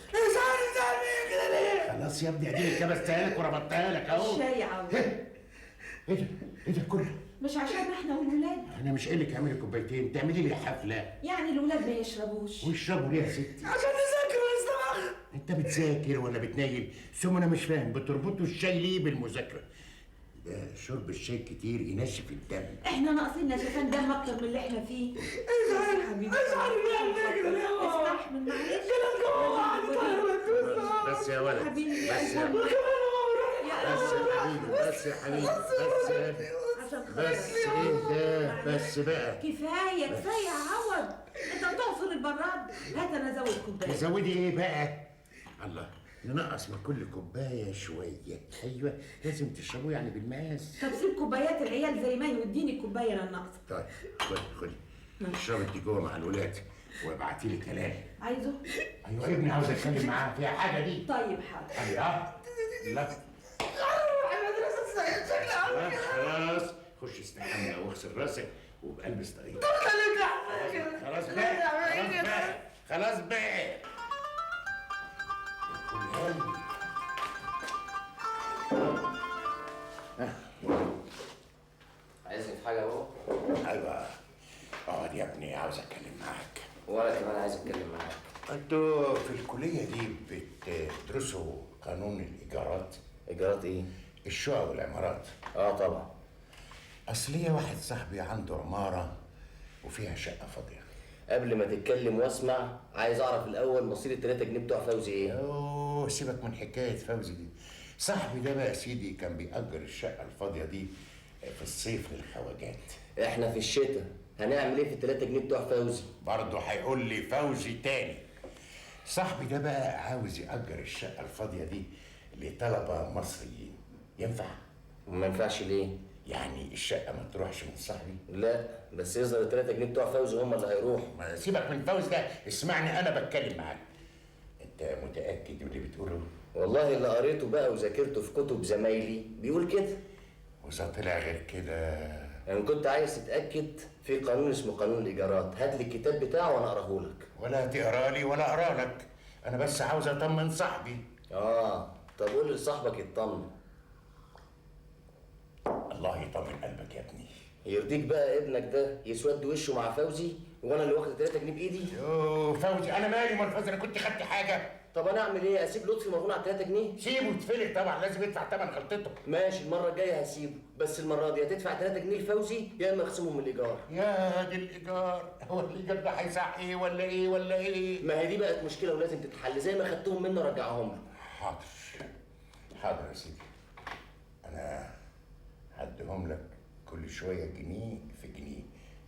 مش عارف تعمل ايه كده ليه؟ خلاص يا ابني اديني كبستها لك وربطتها لك اهو. الشاي عاوز. ايه ده كله؟ مش عشان احنا والولاد؟ انا مش قايل لك اعملي كوبايتين، تعملي لي حفله. يعني الولاد ما يشربوش؟ ويشربوا ليه يا ستي؟ عشان نذاكر ونستمخ. انت بتذاكر ولا بتنيل؟ ثم انا مش فاهم بتربطوا الشاي ليه بالمذاكره؟ ده شرب الشاي كتير ينشف الدم. احنا ناقصين نشفان دم اكتر من اللي احنا فيه. مش عارف نعمل كده ليه؟ استحمل معلش. بس يا ولد، حبيبي بس يا حبيبي، بس يا حبيبي، بس ايه ده؟ بس بقى كفايه يا عوض، انت بتعصر البراد. هات انا ازود كوبايه. تزودي ايه بقى؟ الله، ننقص من كل كوبايه شويه. ايوه لازم تشربوا يعني بالمقاس. طب سيب كوبايات العيال زي ما هي واديني الكوبايه انا الناقصه. طيب خدي اشربي انت جوه مع الولاد وابعتي لي كلام. عايزه؟ ايوه ابني عاوز اتكلم معاه فيها حاجه دي. طيب حاضر. ايوه لا خلاص خش استحمى واغسل راسك وبقلب استريح. خلاص بقى خلاص بقى. عايزني في حاجة يا بابا؟ ايوه اقعد يا ابني عاوز اتكلم معاك. وانا كمان عايز اتكلم معاك. انتوا في الكليه دي بتدرسوا قانون الايجارات؟ ايجارات ايه؟ الشقق والعمارات. طبعا. اصل ليا واحد صاحبي عنده عماره وفيها شقه فاضيه. قبل ما تتكلم واسمع، عايز اعرف الاول مصير ال3 جنيه بتوع فوزي ايه؟ اوه سيبك من حكايه فوزي دي. صاحبي ده بقى يا سيدي كان بيأجر الشقه الفاضيه دي في الصيف للخواجات. احنا في الشتاء هنعمل ايه في ال3 جنيه بتوع فوزي؟ برضه هيقول لي فوزي تاني. صاحبي ده بقى عاوز يأجر الشقه الفاضيه دي لطلبه مصريين. ينفع؟ وما ينفعش ليه؟ يعني الشقه ما تروحش من صاحبي؟ لا بس يظهر ال3 جنيه بتوع فوزي هم اللي هيروحوا. ما سيبك من فوزي ده، اسمعني انا بتكلم معاك. انت متاكد من اللي بتقوله؟ والله اللي قريته بقى وذاكرته في كتب زمايلي بيقول كده. واذا طلع غير كده؟ يعني كنت عايز تتاكد، في قانون اسمه قانون الايجارات، هات لي الكتاب بتاعه وانا اقراه لك. ولا تقرا لي ولا اقرا لك، انا بس عاوز اطمن صاحبي. طب قول لصاحبك يطمن. الله يطمن قلبك يا ابني. يرضيك بقى ابنك ده يسود وشه مع فوزي وانا اللي واخد 3 جنيه بايدي؟ يوه فوزي انا مالي منفذ، انا كنت خدت حاجه. طب انا اعمل ايه؟ اسيب لطفي مرهون على 3 جنيه؟ سيبه يتفلت طبعا، لازم يدفع ثمن غلطته. ماشي المره الجايه هسيبه، بس المره دي هتدفع 3 جنيه لفوزي يا اما اخصمهم من الايجار. يا دي الايجار، هو الايجار ده هيسع ايه ولا ايه ولا ايه؟ ما هي دي بقت مشكله ولازم تتحل، زي ما خدتهم منه رجعهم له. حاضر يا سيدي، انا هديهم لك كل شويه جنيه في جنيه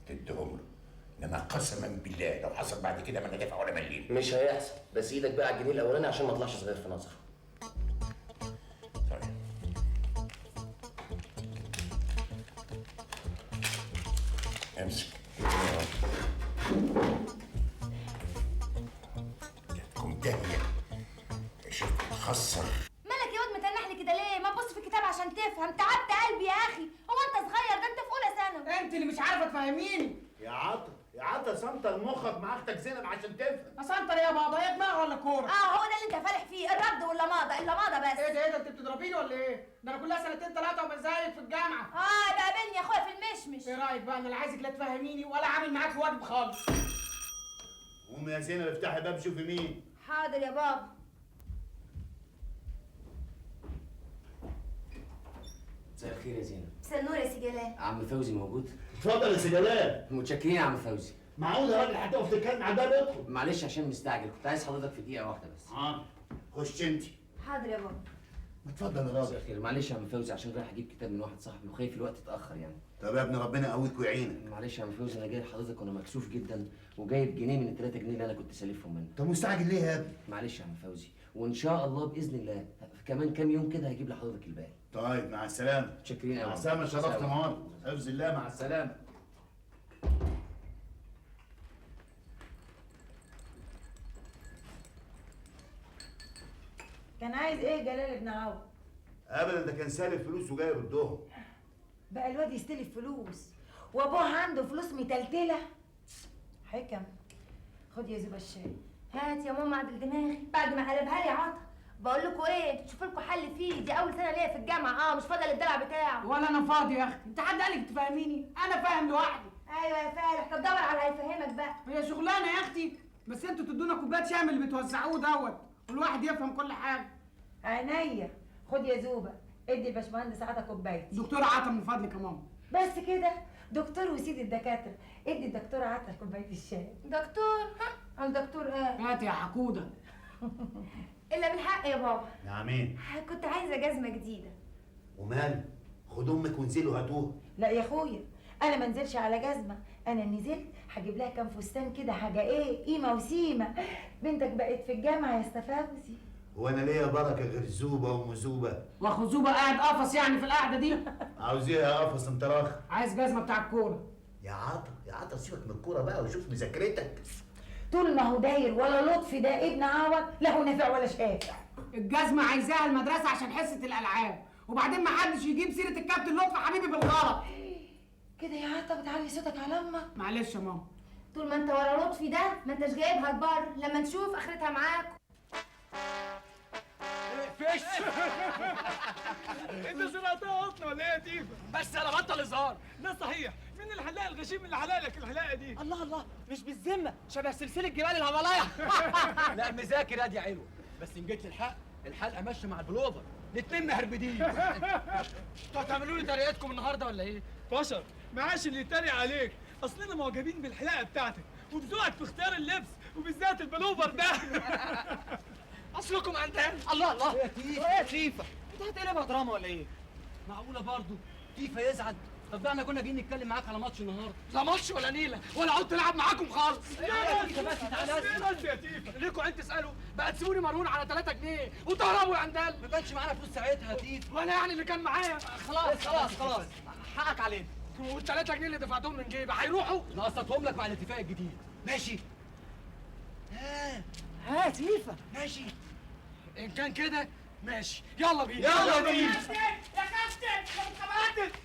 تديهم له، انما قسما بالله لو حصل بعد كده ما انا دافع ولا مليم. مش هيحصل، بس ايدك بقى على الجنيه الاولاني عشان ما اطلعش صغير في نظره. جاتكم داهيه شفت خسر. مالك يا واد متنح لي كده ليه؟ ما تبص في الكتاب عشان تفهم. تعبت قلبي يا اخي. هو انت صغير؟ ده انت في اولى ثانوي. انت اللي مش عارفه تفهميني. يا عطا يا عطا سنتر مخك مع اختك زينب عشان تفهم. اسنتر يا بابا، هي دماغ ولا كوره؟ هو ده اللي انت فالح فيه، الرد واللماضه، اللماضه بس. ايه ده انت بتضربيني ولا ايه؟ ده انا كلها سنتين ثلاثه وبزايد في الجامعه. ده قابلني يا اخويا في المشمش. ايه رايك بقى؟ انا لا عايزك لا تفهميني ولا عامل معاك واجب خالص. قومي يا زينب افتحي باب شوفي مين. حاضر يا بابا. مساء الخير يا زينب. مساء النور يا سي جلال. عم فوزي موجود؟ اتفضل يا سي جلال. متشكرين يا عم فوزي. معقول يا راجل هتقف تتكلم على الباب؟ ادخل. معلش عشان مستعجل، كنت عايز حضرتك في دقيقة واحدة بس. خش انت. حاضر يا بابا. اتفضل يا مساء راجل. الخير، معلش يا عم فوزي عشان رايح اجيب كتاب من واحد صاحبي وخايف الوقت اتأخر يعني. طب يا ابني ربنا يقويك ويعينك. معلش يا عم فوزي انا جاي لحضرتك وانا مكسوف جدا وجايب جنيه من ال3 جنيه اللي انا كنت سالفهم منه. طب مستعجل ليه يا ابني؟ معلش يا عم فوزي، وان شاء الله باذن الله كمان كام يوم كده هجيب لحضرتك الباقي. طيب مع السلامة. متشكرين قوي. مع السلامة، شرفت نهار. حفظ الله، مع السلامة. كان عايز ايه جلال ابن عوض؟ ابدا ده كان سالف فلوس وجاي يردهم. بقى الواد يستلف فلوس وابوه عنده فلوس متلتله. حكم، خد يا زوبه الشاي. هات يا ماما عدل دماغي بعد ما قلبها لي عطا. بقول لكم ايه، تشوفوا لكم حل فيه، دي اول سنه ليا في الجامعه، مش فاضيه للدلع بتاعه. ولا انا فاضي يا اختي، انت حد قالك تفهميني؟ انا فاهم لوحدي. ايوه يا فالح، طب دور على هيفهمك بقى. هي شغلانه يا اختي، بس انتوا تدونا كوبايه شاي من اللي بتوزعوه دوت والواحد يفهم كل حاجه. عينيا. خد يا زوبه، ادي الباشمهندس عطا كوبايه. دكتور عطا من فضلك يا ماما. بس كده؟ دكتور وسيد الدكاتره، ادي الدكتور عطا كوبايه الشاي. دكتور؟ الدكتور ايه؟ هات يا حقوده. الا بالحق يا بابا. نعمين. كنت عايزه جزمه جديده. ومال؟ خد امك وانزلوا هاتوها. لا يا اخويا، انا ما انزلش على جزمه، انا نزلت هجيب لها كام فستان كده، حاجه ايه قيمه وسيمه. بنتك بقت في الجامعه يا استفاوزي. هو انا ليا بركه غير زوبه ومزوبه؟ واخو زوبه قاعد قفص يعني في القعده دي؟ عاوز ايه يا قفص انت راخ؟ عايز جزمه بتاع الكوره. يا عطا سيبك من الكوره بقى وشوف مذاكرتك. طول ما هو داير ولا لطفي ده ابن عوض لا هو نافع ولا شافع. الجزمه عايزاها المدرسه عشان حصه الالعاب، وبعدين ما حدش يجيب سيره الكابتن لطفي حبيبي بالغلط. كده يا عطا بتعلي صوتك على امك. معلش يا ماما. طول ما انت ورا لطفي ده ما انتش جايبها البر، لما نشوف اخرتها معاكم. فيش انت سرقتها اصلا ولا ايه يا تيفا؟ بس انا بطل هزار. لا صحيح، مين الحلاق الغشيم اللي حلق لك الحلاقه دي؟ الله مش بالذمه، شبه سلسله جبال الهيمالايا. لا مذاكر يا دي علوه، بس ان جيت للحق الحلقه ماشيه مع البلوفر، الاتنين مهربدين. انتوا هتعملوا لي طريقتكم النهارده ولا ايه؟ بشر معاش اللي يتريق عليك، اصلنا معجبين بالحلاقه بتاعتك وبذوقك في اختيار اللبس وبالذات البلوفر ده. اصلكم عندنا. الله يا تيفا يا تيفا، انت هتقلبها دراما ولا ايه؟ معقوله برضه تيفا يزعل؟ طب ده احنا كنا جايين نتكلم معاك على ماتش النهارده. لا ماتش ولا نيله ولا عدت العب معاكم خالص. يا تيفا بس تعالى بس يا تيفا، ليكوا عين تسالوا بقى تسيبوني مرهون على 3 جنيه وتهربوا يا عندال. ما كانش معانا فلوس ساعتها يا تيفا. وانا يعني اللي كان معايا. خلاص حقك علينا. وال3 جنيه اللي دفعتهم من جيبي هيروحوا؟ نقسطهم لك مع الاتفاق الجديد. ماشي؟ ها تيفا ماشي. ان كان كده ماشي، يلا بينا. يلا بينا. يا كابتن يا كابتن،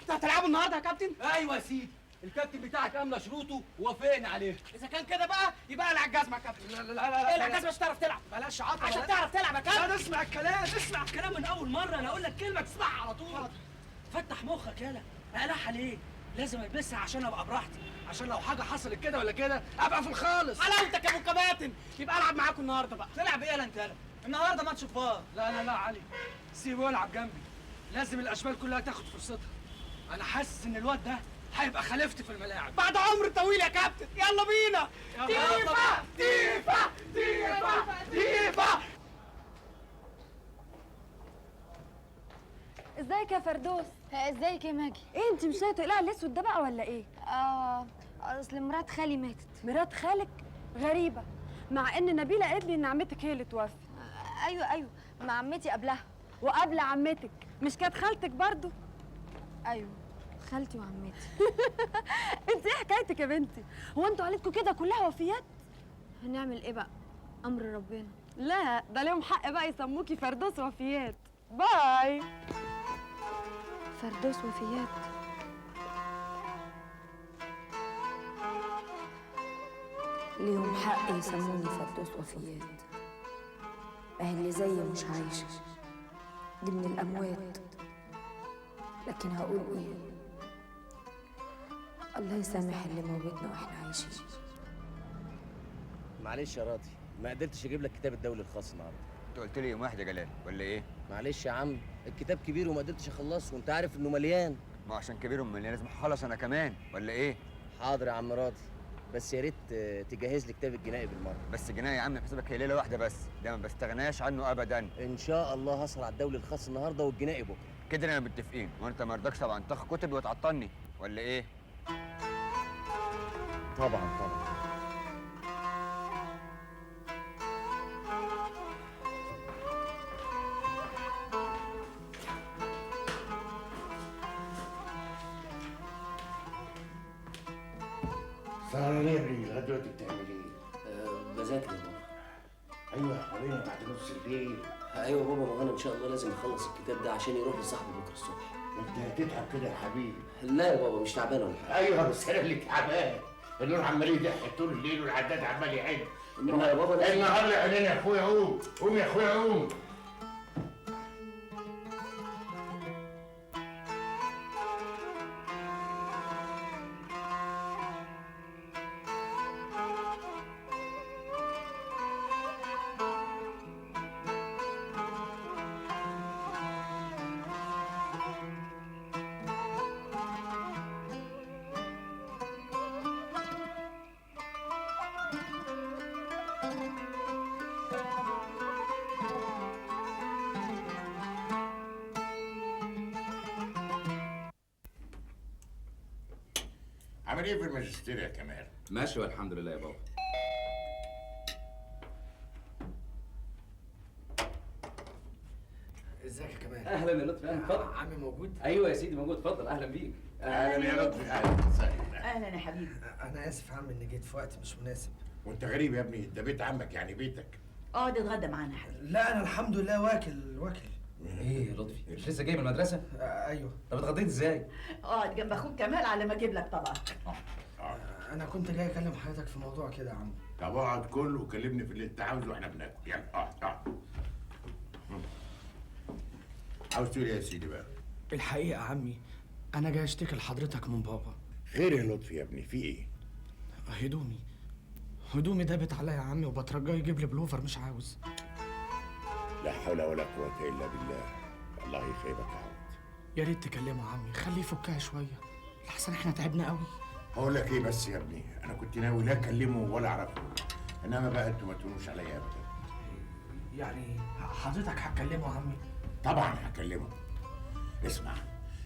انتوا هتلعبوا النهارده يا كابتن؟ ايوه يا سيدي، الكابتن بتاعك املى شروطه ووافقنا عليها. اذا كان كده بقى يبقى العب الجزمه يا كابتن. لا العب الجزمه مش هتعرف تلعب. بلاش عطل عشان تعرف تلعب يا كابتن. لا اسمع الكلام، اسمع الكلام من اول مره. انا اقول لك كلمه تسمعها على طول. فتح مخك يالا، اقلعها ليه؟ لازم البسها عشان ابقى براحتي، عشان لو حاجه حصلت كده ولا كده ابقى في الخالص. حلاوتك يا ابو الكباتن. يبقى العب معاكم النهارده بقى. تلعب ايه يالا انت يالا؟ النهارده ماتش فار. لا علي، سيبه يلعب جنبي. لازم الاشبال كلها تاخد فرصتها. انا حاسس ان الواد ده هيبقى خليفتي في الملاعب بعد عمر طويل يا كابتن. يلا بينا. تيفا تيفا تيفا تيفا. ازيك يا فردوس؟ ازيك يا ماجي؟ ايه انت مش ناويه تقلعي الاسود ده بقى ولا ايه؟ اصل مرات خالي ماتت. مرات خالك؟ غريبه، مع ان نبيله قالت لي ان عمتك هي اللي توفت. ايوه مع عمتي قبلها. وقبل عمتك مش كانت خالتك برضو؟ ايوه خالتي وعمتي. انت ايه حكايتك يا بنتي؟ هو انتوا عيلتكم كده كلها وفيات؟ هنعمل ايه بقى؟ امر ربنا. لا ده ليهم حق بقى يسموكي فردوس وفيات. باي. فردوس وفيات. ليهم حق يسموني فردوس وفيات. اللي زيي مش عايشة، دي من الأموات. لكن هقول إيه؟ الله يسامح اللي موتنا وإحنا عايشين. معلش يا راضي، ما قدرتش اجيب لك كتاب الدولي الخاص النهارده. انت قلت لي يوم واحد يا جلال ولا ايه؟ معلش يا عم، الكتاب كبير وما قدرتش اخلصه وانت عارف انه مليان. ما عشان كبير ومليان لازم اخلص انا كمان ولا ايه؟ حاضر يا عم راضي، بس يا ريت تجهز لي كتاب الجنائي بالمره. بس الجنائي يا عم حسابك هي ليله واحده بس، ده ما بستغناش عنه ابدا. ان شاء الله هسهر على الدولي الخاص النهارده والجنائي بكره. كده انا متفقين، وانت ما رضاكش طبعا تاخد كتب وتعطلني ولا ايه؟ طبعا طبعا. سهران يا ابني لغايه دلوقتي بتعمل ايه؟ بذاكر يا بابا. ايوه يا حبيبي بعد نص الليل. ايوه بابا، ما انا ان شاء الله لازم اخلص الكتاب ده عشان يروح لصاحبي بكره الصبح. انت هتتعب كده يا حبيبي. لا يا بابا مش تعبان ولا حاجه. ايوه بس انا اللي تعبان. النور عمال يضحك طول الليل والعداد عمال يعد. ما يا بابا لازم النهار يا عينين يا اخويا قوم قوم يا اخويا قوم. عامل ايه في الماجستير يا كمال؟ ماشي والحمد لله يا بابا. ازيك يا كمال؟ اهلا يا لطفي، اهلا اتفضل. عمي موجود؟ ايوه يا سيدي موجود، اتفضل اهلا بيك. اهلا يا لطفي، اهلا وسهلا. اهلا يا حبيبي. انا اسف يا عم اني جيت في وقت مش مناسب. وانت غريب يا ابني، ده بيت عمك يعني بيتك. اقعد اتغدى معانا يا حبيبي. لا انا الحمد لله واكل. ايه يا لطفي، مش لسه جاي من المدرسه؟ ايوه. طب اتغديت ازاي؟ اقعد جنب اخوك كمال على ما اجيب لك طبق. انا كنت جاي اكلم حضرتك في موضوع كده يا عم. طب اقعد كل وكلمني في اللي انت عاوزه واحنا بناكل. يلا اقعد. عاوز تقول ايه يا سيدي بقى؟ الحقيقه يا عمي انا جاي اشتكي لحضرتك من بابا. خير يا لطفي يا ابني، في ايه؟ هدومي دابت عليا يا عمي وبترجاه يجيب لي بلوفر مش عاوز. لا حول ولا قوة الا بالله. الله يخيبك يا عود. يا ريت تكلمه يا عمي، خليه يفكها شويه لحسن احنا تعبنا قوي. هقول لك ايه بس يا ابني، انا كنت ناوي لا اكلمه ولا اعرفه، انما بقى انتوا ما تقولوش عليا ابدا. يعني حضرتك هتكلمه يا عمي؟ طبعا هكلمه. اسمع،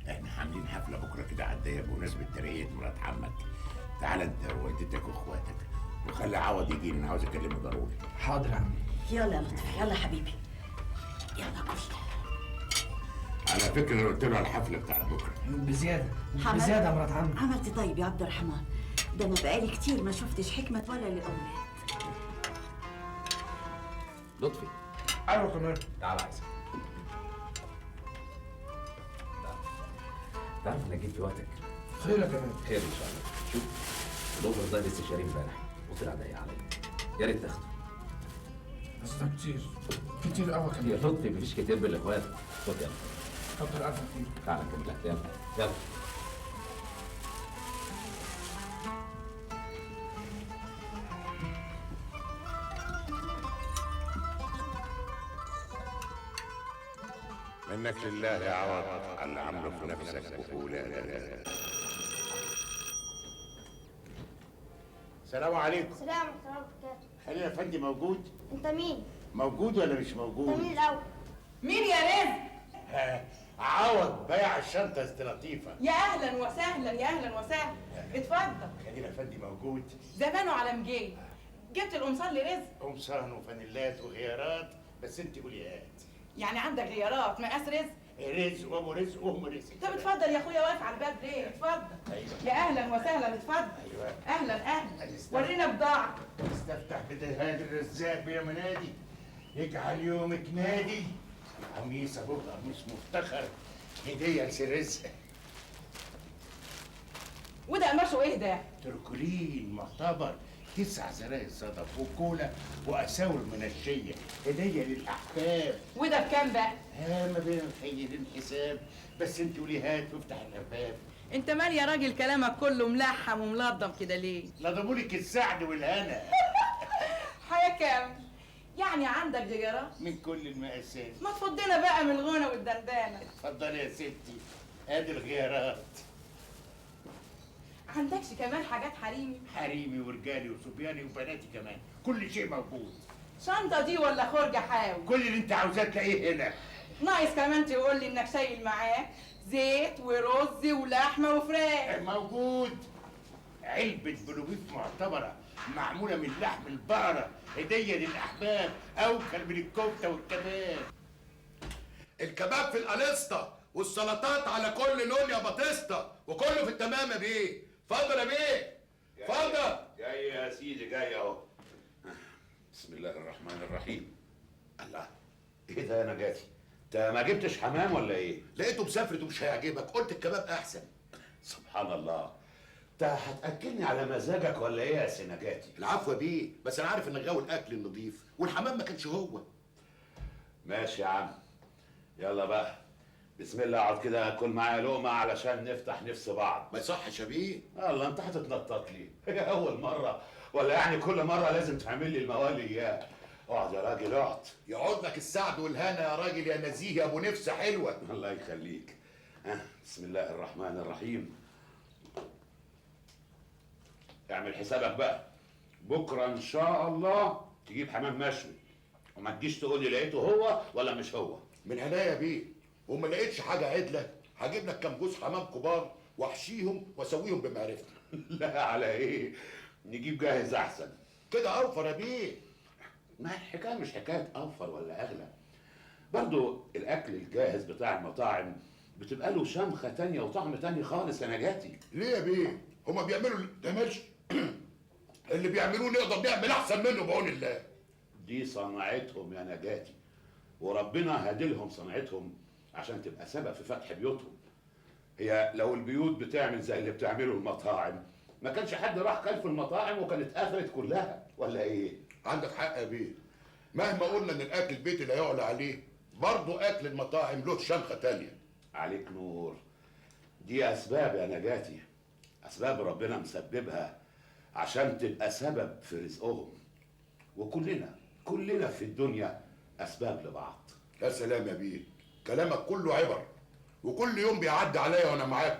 احنا عاملين حفله بكره كده على الضيق بمناسبه ترقيه مرات عمك. تعال انت ووالدتك واخواتك وخلي عوض يجي، انا عاوز اكلمه ضروري. حاضر يا عمي. يلا يا لطفي، يلا حبيبي، يلا كل. على فكره انا قلت له على الحفله بتاعت بكره. بزياده بزياده يا مرات عمي. عملتي طيب يا عبد الرحمن، ده انا بقالي كتير ما شفتش حكمه ولا للاولاد. لطفي. ايوه كمان. تعال عايزك. تعرف انك جيت في وقتك. خير يا كمان. خير ان شاء الله. شوف الاوفر ده لسه شاريه امبارح وطلع ضيق عليا، يا ريت تاخده. بس ده كتير قوي كمان. يا لطفي مفيش كتير بالاخوات. خد يلا. كتر الف خير. تعالى نكمل لك، يلا يلا. منك لله يا عوض على اللي عامله في نفسك وفي ولادك. السلام عليكم. السلام ورحمة الله وبركاته. خليل يا فندي موجود؟ انت مين؟ موجود ولا مش موجود؟ انت مين الأول؟ مين يا رزق؟ عوض بيع الشنطة استلطيفة. يا أهلا وسهلا يا أهلا وسهلا. اتفضل. خليل يا فندي موجود؟ زمانه على مجيه. جبت القمصان لرزق؟ قمصان وفانيلات وغيارات، بس انت قولي هات. يعني عندك غيارات مقاس رزق؟ رزق وابو رزق وام رزق. طب اتفضل يا اخويا، واقف على الباب ليه؟ اتفضل. يا اهلا وسهلا، اتفضل. اهلا اهلا، ورينا بضاعه. استفتح بهادي الرزاق يا منادي، يجعل يومك نادي. قميص ابو قميص مفتخر، هديه لسي رزق. وده قماشه ايه ده؟ تركولين معتبر، 9 زراير صدف وكولا واساور منشيه، هديه للاحباب. وده بكام بقى؟ ما بين الخيرين حساب، بس انت قولي هات وافتح الابواب. انت مال يا راجل كلامك كله ملحم وملضم كده ليه؟ لضمولك السعد والهنا. حياة كام؟ يعني عندك جيجارات؟ من كل المقاسات. ما تفضنا بقى من الغنى والدندانه. اتفضلي يا ستي، ادي الغيارات. عندكش كمان حاجات حريمي؟ حريمي ورجالي وصبياني وبناتي كمان، كل شيء موجود. شنطه دي ولا خرجه حاوي؟ كل اللي انت عاوزاه تلاقيه هنا. ناقص كمان تقول لي انك شايل معاك زيت ورز ولحمه وفراخ. موجود. علبة بلوبيف معتبرة معمولة من لحم البقرة، هدية للأحباب، أوكل من الكفتة والكباب. الكباب في القليسطة والسلطات على كل لون يا بطيستا، وكله في التمام يا بيه. اتفضل يا بيه، اتفضل. جاي يا سيدي، جاي اهو. بسم الله الرحمن الرحيم. الله، ايه ده يا نجاتي؟ انت ما جبتش حمام ولا ايه؟ لقيته مسافرت ومش هيعجبك، قلت الكباب احسن. سبحان الله، انت هتاكلني على مزاجك ولا ايه يا سي نجاتي؟ العفو يا بيه، بس انا عارف انك غاوي الاكل النظيف، والحمام ما كانش هو. ماشي يا عم، يلا بقى بسم الله، اقعد كده كل معايا لقمه علشان نفتح نفس بعض. ما يصحش يا بيه. الله، انت هتتنطط لي؟ هي اول مره ولا يعني كل مره لازم تعمل لي الموالي اياه؟ اقعد يا راجل اقعد. يقعد لك السعد والهنا يا راجل يا نزيه يا ابو نفس حلوه. الله يخليك. بسم الله الرحمن الرحيم. اعمل حسابك بقى، بكره ان شاء الله تجيب حمام مشوي، وما تجيش تقول لي لقيته هو ولا مش هو. من هنا يا بيه، وما لقيتش حاجه عدله هجيب لك كام جوز حمام كبار واحشيهم واسويهم بمعرفتي. لا على ايه، نجيب جاهز احسن. كده اوفر يا بيه. ما الحكايه مش حكايه اوفر ولا اغلى، برضو الاكل الجاهز بتاع المطاعم بتبقى له شمخه تانية وطعم تاني خالص يا نجاتي. ليه يا بيه؟ هما بيعملوا ده ماشي. اللي بيعملوه نقدر نعمل احسن منه بعون الله. دي صناعتهم يا نجاتي، وربنا هادلهم صناعتهم عشان تبقى سبب في فتح بيوتهم. هي لو البيوت بتعمل زي اللي بتعمله المطاعم ما كانش حد راح كل في المطاعم وكانت قفلت كلها، ولا ايه؟ عندك حق يا بيه، مهما قلنا ان الاكل البيتي لا يعلى عليه، برضه اكل المطاعم له شمخه تانية. عليك نور. دي اسباب يا نجاتي، اسباب ربنا مسببها عشان تبقى سبب في رزقهم، وكلنا في الدنيا اسباب لبعض. يا سلام يا بيه، كلامك كله عبر، وكل يوم بيعدي عليا وانا معاك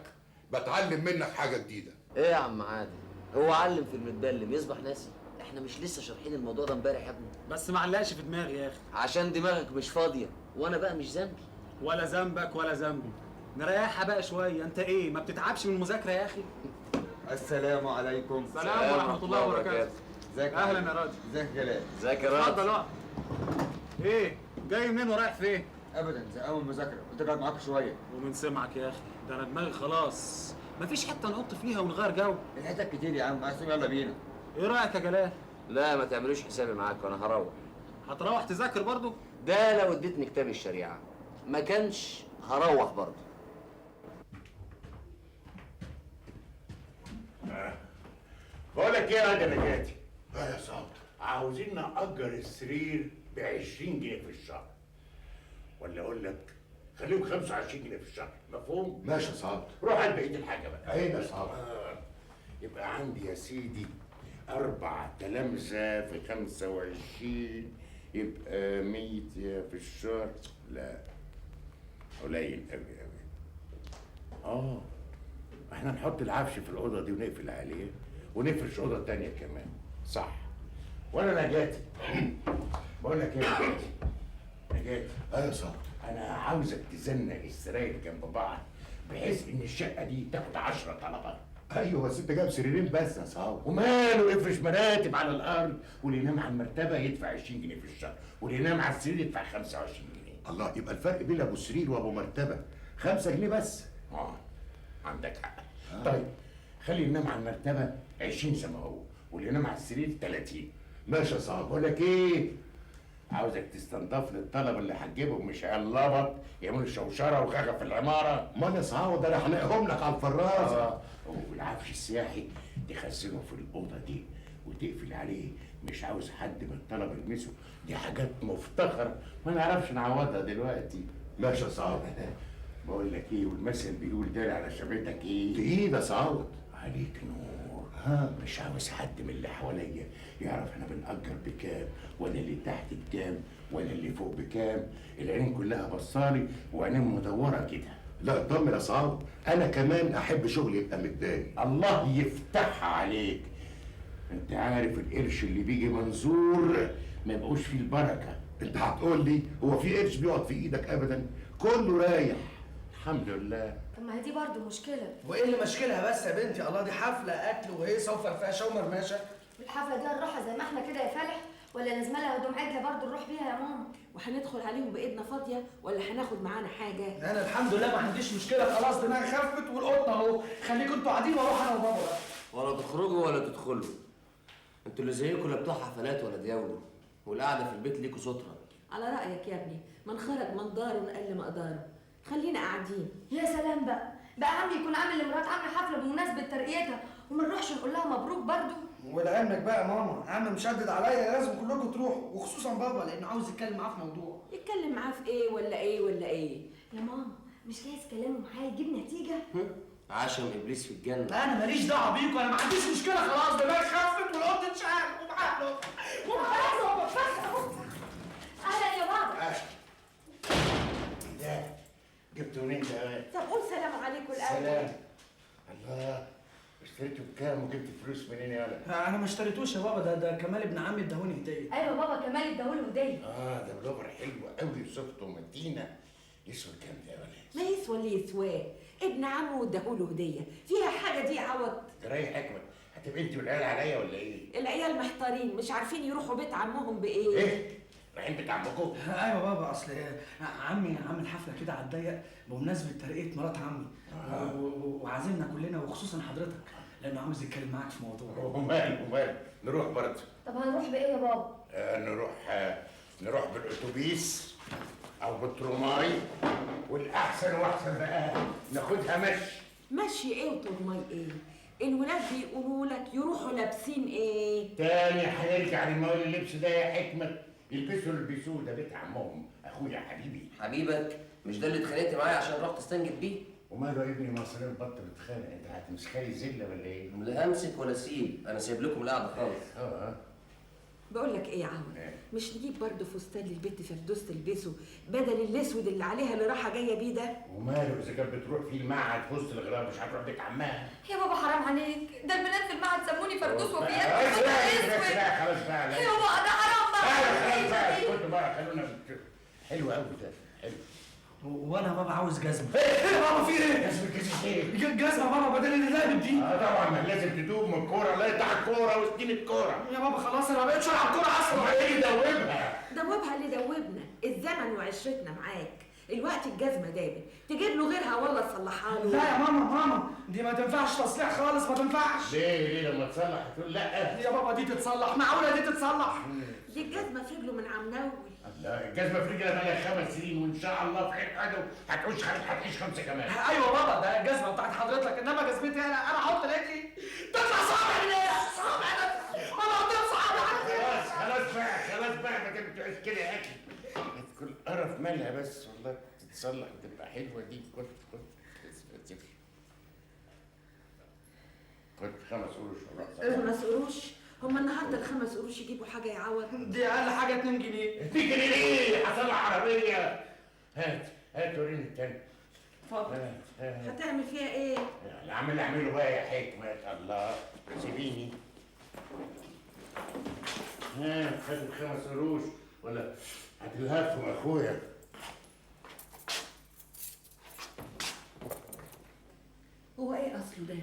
بتعلم منك حاجه جديده. ايه يا عم عادل، هو علم في المتبلم يصبح ناسي؟ احنا مش لسه شارحين الموضوع ده امبارح يا ابني؟ بس ما علقش في دماغي يا اخي. عشان دماغك مش فاضيه، وانا بقى مش ذنبي. ولا ذنبك ولا ذنبي، نريحها بقى شويه. انت ايه، ما بتتعبش من المذاكره يا اخي؟ السلام عليكم. السلام ورحمه الله وبركاته. ازيك؟ اهلا يا راجل. ازيك يا جلال؟ ازيك يا راجل؟ اتفضل اقعد. ايه جاي منين ورايح فين؟ ابدا، زهقان من المذاكره، قلت اقعد معاك شويه. ومن سمعك يا اخي، ده انا دماغي خلاص مفيش حته نحط فيها ونغير جو. الحتت كتير يا عم، عايز يلا بينا. ايه رايك يا جلال؟ لا ما تعملوش حسابي معاك، وانا هروح. هتروح تذاكر برضو؟ ده لو اديتني كتاب الشريعه، ما كانش هروح برضو. بقول لك ايه يا نجاتي؟ يا صابر، عاوزين نأجر السرير ب 20 جنيه في الشهر، ولا اقول لك خليهم 25 جنيه في الشهر، مفهوم؟ ماشي يا صابر. روح على بقيه الحاجه بقى. عيب يا صابر. يبقى عندي يا سيدي 4 تلامذة في 25 يبقى 100 في الشهر. لا قليل قوي قوي. احنا نحط العفش في الاوضه دي ونقفل عليه ونفرش اوضه تانية كمان، صح؟ وانا نجاتي بقول لك ايه يا نجاتي؟ نجاتي ايوه صابر، انا عاوزك تزنق السراير جنب بعض بحيث ان الشقه دي تاخد 10 طلبات. ايوه بس انت جايب سريرين بس يا صابر. وماله، افرش مراتب على الارض، واللي ينام على المرتبه يدفع 20 جنيه في الشهر، واللي ينام على السرير يدفع 25 جنيه. الله، يبقى الفرق بين ابو سرير وابو مرتبه 5 جنيه بس. عندك حق. طيب خلي ننام على المرتبه 20 زي ما هو، واللي ينام على السرير 30. ماشي يا صاحبي. بقول لك ايه، عاوزك تستنضف لي الطلبه اللي هتجيبهم مش هيلبط يعملوا شوشره وغاغه في العماره. ما انا صعود، ده انا هنقهم لك على الفرازه. والعفش السياحي تخزنه في الاوضه دي وتقفل عليه، مش عاوز حد من الطلبه يلمسه، دي حاجات مفتخره ما نعرفش نعوضها دلوقتي. ماشي يا صعود. بقول لك ايه، والمثل بيقول داري على شبيتك ايه؟ تقيل يا صعود. عليك نور. مش عاوز حد من اللي حواليا يعرف احنا بنأجر بكام، ولا اللي تحت بكام، ولا اللي فوق بكام. العينين كلها بصالي وعينين مدوره كده. لا اطمن يا صعود، انا كمان احب شغلي يبقى متداري. الله يفتحها عليك. انت عارف القرش اللي بيجي منظور ما يبقوش فيه البركه. انت هتقول لي هو في قرش بيقعد في ايدك ابدا؟ كله رايح الحمد لله. طب ما هي دي برضه مشكله. وايه اللي مشكلها بس يا بنتي؟ الله، دي حفله اكل وهيصه وفرفشه ومرمشه. والحفله دي هنروحها زي ما احنا كده يا فالح، ولا لازم لها هدوم عدله برضه نروح بيها يا ماما؟ وهندخل عليهم بايدنا فاضيه ولا هناخد معانا حاجه؟ انا الحمد لله ما عنديش مشكله، خلاص دماغي خفت والقطه اهو. خليكم انتوا قاعدين واروح انا وبابا بقى. ولا تخرجوا ولا تدخلوا، انتوا اللي زيكم لا بتوع حفلات ولا دياولوا، والقعده في البيت ليكوا ستره. على رايك يا ابني، من خرج من داره نقل مقداره. خلينا قاعدين. يا سلام بقى عمي يكون عامل لمرات عمي حفله بمناسبه ترقيتها وما نروحش نقول لها مبروك برضه؟ ولعلمك بقى يا ماما، عم مشدد عليا لازم كلكم تروحوا، وخصوصا بابا لانه عاوز يتكلم معاه في موضوع. يتكلم معاه في ايه ولا ايه ولا ايه؟ يا ماما مش جايز كلامه معايا يجيب نتيجه؟ عشم ابليس في الجنه. انا ماليش دعوه بيكم، انا ما عنديش مشكله، خلاص دماغي خفت والقطه اتشال ومعاه اهلا يا بابا. ده جبته منين ده؟ طب قول سلام عليكم الاول. سلام. الله، اشتريته بكام وجبت فلوس منين يا ولد؟ انا ما اشتريتوش يا بابا، ده كمال ابن عمي اداهوني هديه. ايوه بابا، كمال اداهوله هديه. ده بلوفر حلو قوي وصفته متينه. يسوى كام ده يا ولد؟ ما يسوى اللي يسواه، ابن عمه اداهوله هديه، فيها حاجه دي عوض؟ جراي حكمه، هتبقى انت والعيال عليا ولا ايه؟ العيال محتارين مش عارفين يروحوا بيت عمهم بايه. ايه؟ رايحين بيت عمكم؟ ايوه بابا، اصل عمي عامل حفله كده على الضيق بمناسبه ترقيه مرات عمي، وعازمنا كلنا وخصوصا حضرتك لانه عاوز يتكلم معاك في موضوع. ومال نروح برضه. طب هنروح بايه يا بابا؟ نروح بالاتوبيس او بالترماي، والاحسن واحسن بقى ناخدها مشي ايه وترماي ايه؟ الولاد بيقولوا لك يروحوا لابسين ايه؟ تاني هنرجع لموال اللبس ده يا حكمه، يلبسوا اللي بيلبسوه، ده بيت عمهم اخويا حبيبي. حبيبك مش ده اللي اتخانقت معايا عشان رحت تستنجد بيه؟ وماله يا ابني، مصريين بطل تتخانق، انت هتمسكها لي زله ولا ايه؟ لا همسك ولا اسيب، انا سايب لكم القعده خالص. بقول لك ايه يا عمر، مش نجيب برضه فستان للبنت فردوس تلبسه بدل الاسود اللي عليها اللي رايحه جايه بيه ده؟ وماله اذا كانت بتروح في المعهد في وسط الغراب مش هتروح بيت عمها؟ يا بابا حرام عليك، ده البنات في المعهد سموني فردوس وفيات خلاص بقى خلاص بقى. يا بابا ده حرام بقى. خلاص بقى اسكتوا بقى، خلونا حلو قوي ده حلو. وانا بابا عاوز جزمه. ايه بابا في ايه؟ جزمه ايه؟ جزمه بابا بدل اللي لابد دي. طبعا ما لازم تدوب من الكوره، الله يفتح الكوره وسكين الكوره. يا بابا خلاص انا ما بقتش العب كوره اصلا. ما ايه دوبها؟ دوبها اللي دوبنا الزمن وعشرتنا معاك. الوقت الجزمه دابت، تجيب له غيرها ولا تصلحها له؟ لا يا ماما دي ما تنفعش تصليح خالص، ما تنفعش. ليه لما تصلح تقول لا؟ يا بابا دي تتصلح، معقوله دي تتصلح؟ دي الجزمه في رجله من عم نول. لا الجزمه في رجلها بقالها 5 سنين، وان شاء الله في حته هتعيش 5 كمان. ايوه بابا ده الجزمه بتاعت حضرتك، انما جزمتي انا احط رجلي تطلع صابع انا قدام صابع. خلاص بقى ما دام بتعيش كده يا اخي. كل قرف مالها بس والله تتصلح وتبقى حلوه دي. خد 5 قروش. 5 قروش؟ هما النهارده ال5 قروش يجيبوا حاجه يعوض؟ دي اقل حاجه 2 جنيه. 2 جنيه ليه؟ هصلح عربيه. هات وريني التاني. اتفضل. هتعمل فيها ايه؟ اللي اعمله بقى يا حكمه الله، سيبيني. خد 5 قروش ولا هتلهفهم اخويا. هو ايه اصله ده؟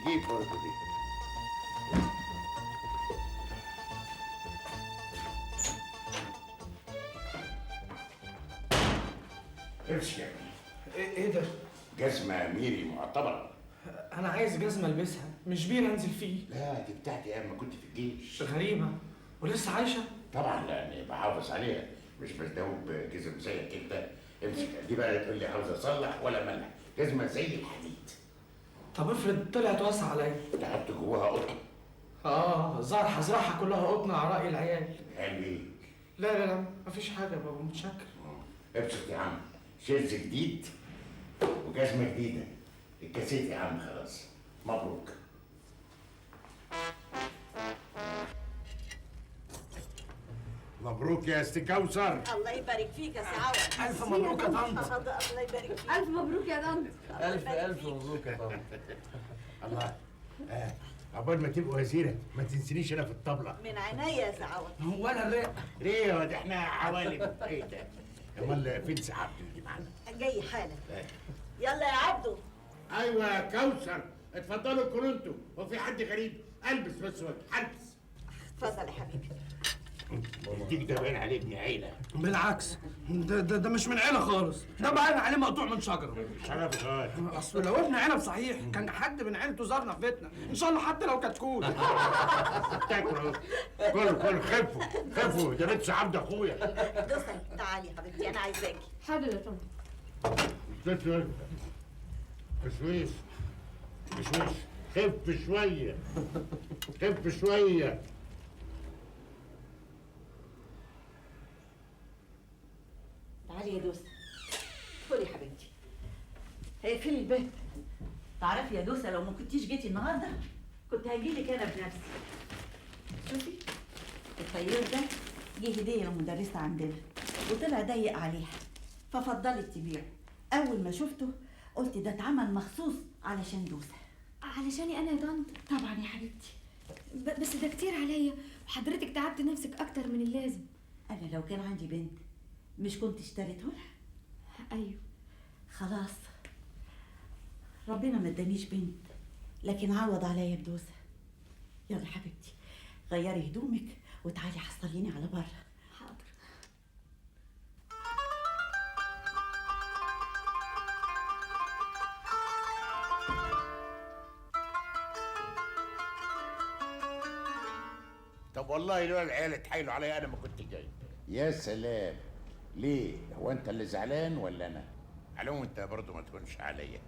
جيب برضه دي. امشي يا ابني. ايه ده؟ جزمة ميري معتبرة. انا عايز جزمه البسها مش بير انزل فيه. لا دي بتاعتي ايام ما كنت في الجيش. غريبه ولسه عايشه؟ طبعا لاني بحافظ عليها، مش بسدوب جزم زيك انت. امسك دي بقى تقول لي عاوز اصلح ولا ملح، جزمه زي الحديد. طب افرض طلعت واسعه عليا؟ تحط جواها قطن. الظاهر هزرعها كلها قطن على راي العيال. قال ايه؟ لا مفيش حاجه يا بابا، متشكر. ابسط يا عم، شيرز جديد وجزمه جديده. اتكسيت يا عم خلاص. مبروك. مبروك يا استي كوثر. الله يبارك فيك يا سعاوة. ألف مبروك يا طنط. الله يبارك فيك. ألف مبروك يا طنط. ألف مبروك يا طنط. الله. عقبال ما تبقوا وزيرة ما تنسينيش انا في الطبلة. من عينيا يا سعاوة. هو انا الرق؟ ليه يا واد احنا عوالم. ايه ده؟ امال فين سعادته اللي معانا؟ جاي حالا. يلا يا عبدو. ايوه يا كوثر، اتفضلوا كلوا انتوا. هو في حد غريب؟ البس بس وجه، البس. اتفضل يا حبيبي. الديك ده باين عليه ابن عيلة. بالعكس، ده مش من عيله خالص، ده باين عليه مقطوع من شجره. شرف غالي. اصل لو ابن عنب صحيح كان حد من عيلته زارنا في بيتنا، ان شاء الله حتى لو كتكوت. تاكلوا كل خفوا ده بنت عبد اخويا. دوسي تعالي يا حبيبتي انا عايزاكي. حاضر يا طنط. بشويش خف شويه خف شويه. تعالي يا دوسة. ادخلي يا حبيبتي. اقفلي الباب. تعرفي يا دوسة لو ما كنتيش جيتي النهارده كنت هجيلك انا بنفسي. شوفي الطيور ده جه هديه لمدرسه عندنا وطلع ضيق عليها ففضلت تبيعه. اول ما شفته قلت ده اتعمل مخصوص علشان دوسة. علشاني انا يا طنط؟ طبعا يا حبيبتي. بس ده كتير عليا وحضرتك تعبت نفسك اكتر من اللازم. انا لو كان عندي بنت مش كنت اشتريته لها؟ ايوه. خلاص ربنا ما ادانيش بنت لكن عوض عليا بدوسة. يلا حبيبتي غيري هدومك وتعالي حصليني على بره. حاضر. طب والله لولا العيال اتحايلوا عليا انا ما كنت جاي. يا سلام. ليه؟ هو انت اللي زعلان ولا انا؟ على العموم انت برضه ما تهونش عليا.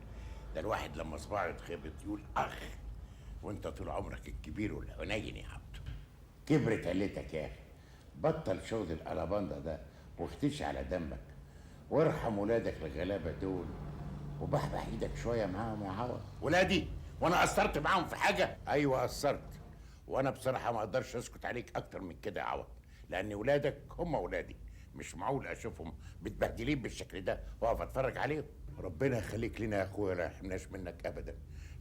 ده الواحد لما صباعه يتخبط يقول اخ، وانت طول عمرك الكبير والحنين يا عبده. كبرت قلتك يا اخي. بطل شغل الالاباندا ده واختش على دمك وارحم ولادك الغلابه دول وبحبح ايدك شويه معاهم يا عوض. ولادي؟ وانا قصرت معاهم في حاجه؟ ايوه قصرت، وانا بصراحه ما اقدرش اسكت عليك اكتر من كده يا عوض، لان ولادك هم ولادي. مش معقول اشوفهم متبهدلين بالشكل ده واقف اتفرج عليهم. ربنا يخليك لنا يا اخويا، ما يحرمناش منك ابدا.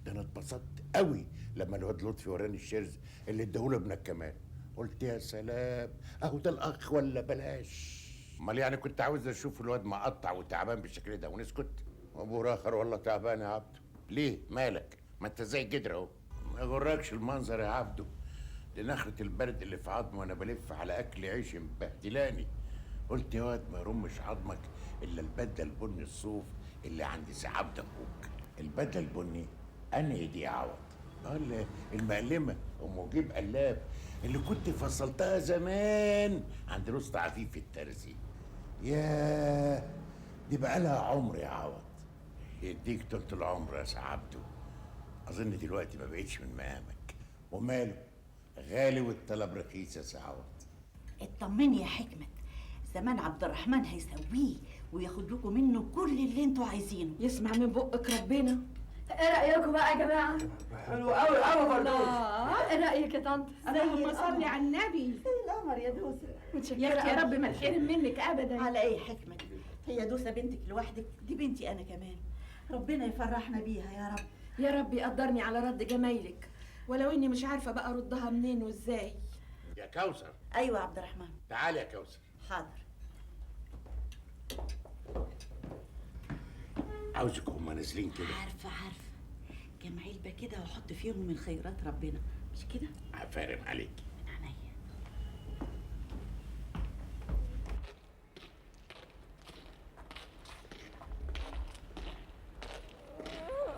ده انا اتبسطت قوي لما الواد لطفي وراني الشيرز اللي اداهوله ابنك كمان. قلت يا سلام، اهو ده الاخ ولا بلاش. امال يعني كنت عاوز اشوف الواد مقطع وتعبان بالشكل ده ونسكت؟ ابو اخر والله تعبان يا عبده. ليه مالك؟ ما انت زي الجدر اهو. ما يغركش المنظر يا عبده، دي نخرة البرد اللي في عظمي وانا بلف على اكل عيش مبهدلاني. قلت يا واد ما يرمش عظمك الا البدله البني الصوف اللي عند سي عبد اخوك. البدله البني انهي دي يا عوض؟ المقلمه ام جيب قلاب اللي كنت فصلتها زمان عند رست عفيف الترزي. ياه دي بقى لها عمر يا عوض. يديك طول العمر يا سي عبده. اظن دلوقتي ما بقتش من مقامك. وماله غالي والطلب رخيص يا سي عوض. اطمني يا حكمت، زمان عبد الرحمن هيسويه وياخد لكم منه كل اللي انتوا عايزينه. يسمع من بقك ربنا. ايه رايكم بقى يا جماعه؟ حلو قوي قوي برضه. ايه رايك يا طنط؟ اللهم صل على النبي. زي القمر يا دوسة. يا اختي يا رب ما تحرم منك ابدا. على ايه حكمت؟ هي دوسة بنتك لوحدك؟ دي بنتي انا كمان. ربنا يفرحنا بيها يا رب. يا رب يقدرني على رد جمايلك، ولو اني مش عارفه بقى اردها منين وازاي. يا كوثر. ايوه يا عبد الرحمن. تعالي يا كوثر. حاضر. عاوزك هما نازلين كده. عارفه كام علبه كده واحط فيهم من خيرات ربنا، مش كده؟ عفارم عليك.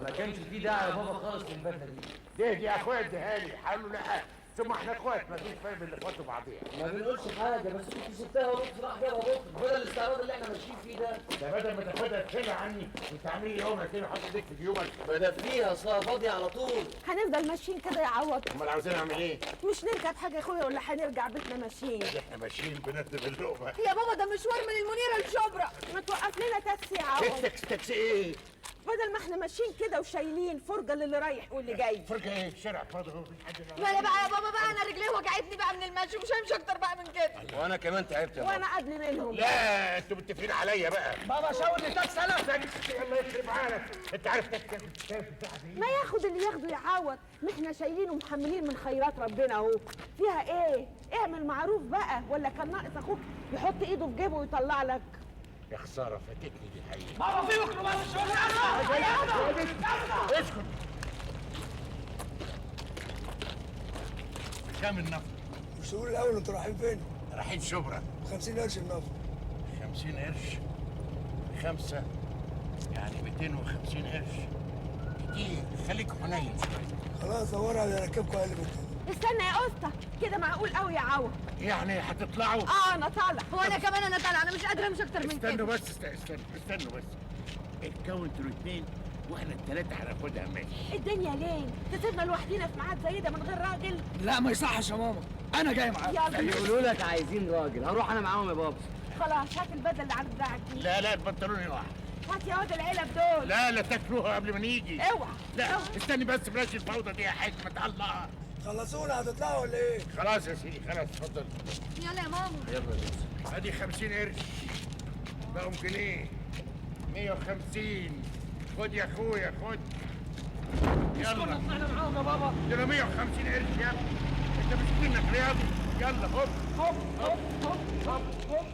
ما كانش في داعي يا بابا خالص للبدله دي. دي يا اخويا اديها لي، حلو لا ثم احنا اخوات ما فيش فاهم اللي اخواته بعضيها. ما بنقولش حاجه، بس كنت سبتها ونص راح جابها بكره بدل الاستعراض اللي احنا ماشيين فيه ده. ده بدل ما تاخدها تشيلها عني وتعمل لي يومك كده حط ايديك في جيوبك. بدفيها اصلها فاضيه على طول. هنفضل ماشيين كده يا عوض؟ امال عاوزين نعمل ايه؟ مش نركب حاجه يا اخويا ولا هنرجع بيتنا ماشيين؟ احنا ماشيين بندب اللقمه. يا بابا ده مشوار من المنيره لشبرا، ما توقف لنا تاكسي يا عوض. تاكسي ايه؟ بدل ما احنا ماشيين كده وشايلين فرجه للي رايح واللي جاي. فرجه ايه؟ الشارع فاضي اهو مفيش حد. ولا بقى يا بابا بقى، انا رجلي وجعتني بقى من المشي، مش همشي اكتر بقى من كده. وانا كمان تعبت يا بابا. وانا قبل منهم. لا انتوا متفقين عليا بقى. بابا شاور لي تاكسي انا. الله يخرب عقلك، انت عارف تاكسي بتاعتي ايه؟ ما ياخد اللي ياخده يا عوض، ما احنا شايلين ومحملين من خيرات ربنا اهو. فيها ايه؟ اعمل معروف بقى، ولا كان ناقص اخوك يحط ايده في جيبه ويطلع لك؟ يا خساره فاتتني دي حقيقه. بابا في ميكروباص الشغل اسكت. كام النفر؟ مش تقول الاول انتوا رايحين فين؟ رايحين شبرا. 50 قرش النفر. 50 قرش؟ 5 يعني 250 قرش. كتير، خليك حنين شويه. خلاص دور على ركبكم اقل من كده. استنى يا اسطى، كده معقول قوي يا عوض؟ يعني هتطلعوا؟ انا طالع. وانا كمان انا طالعه، انا مش قادره امشي اكتر من كده. استنوا بس استنوا بس. اتكونوا انتوا الاثنين واحنا الثلاثه هناخدها ماشي. الدنيا ليه؟ تسيبنا لوحدينا في ميعاد زي ده من غير راجل؟ لا ما يصحش يا ماما، انا جاي معاك. يلا. يقولوا لك عايزين راجل، هروح انا معاهم يا بابا. خلاص هات البدل اللي عند دراعك دي. لا البنطلون يقع. هات يا واد العلب دول. لا تاكلوها قبل ما نيجي. اوعى. لا استني بس بلاش الفوضى دي يا حكمة الله. خلصونا هتطلعوا ولا ايه؟ خلاص يا سيدي خلاص اتفضل. يلا يا ماما. يلا يا باشا. ادي 50 قرش بقوا جنيه 150. خد يا اخويا خد. يلا طلعنا معاهم يا بابا. دول 150 قرش يا ابني. انت مش منك رياضي. يلا هوب هوب هوب هوب هوب هوب.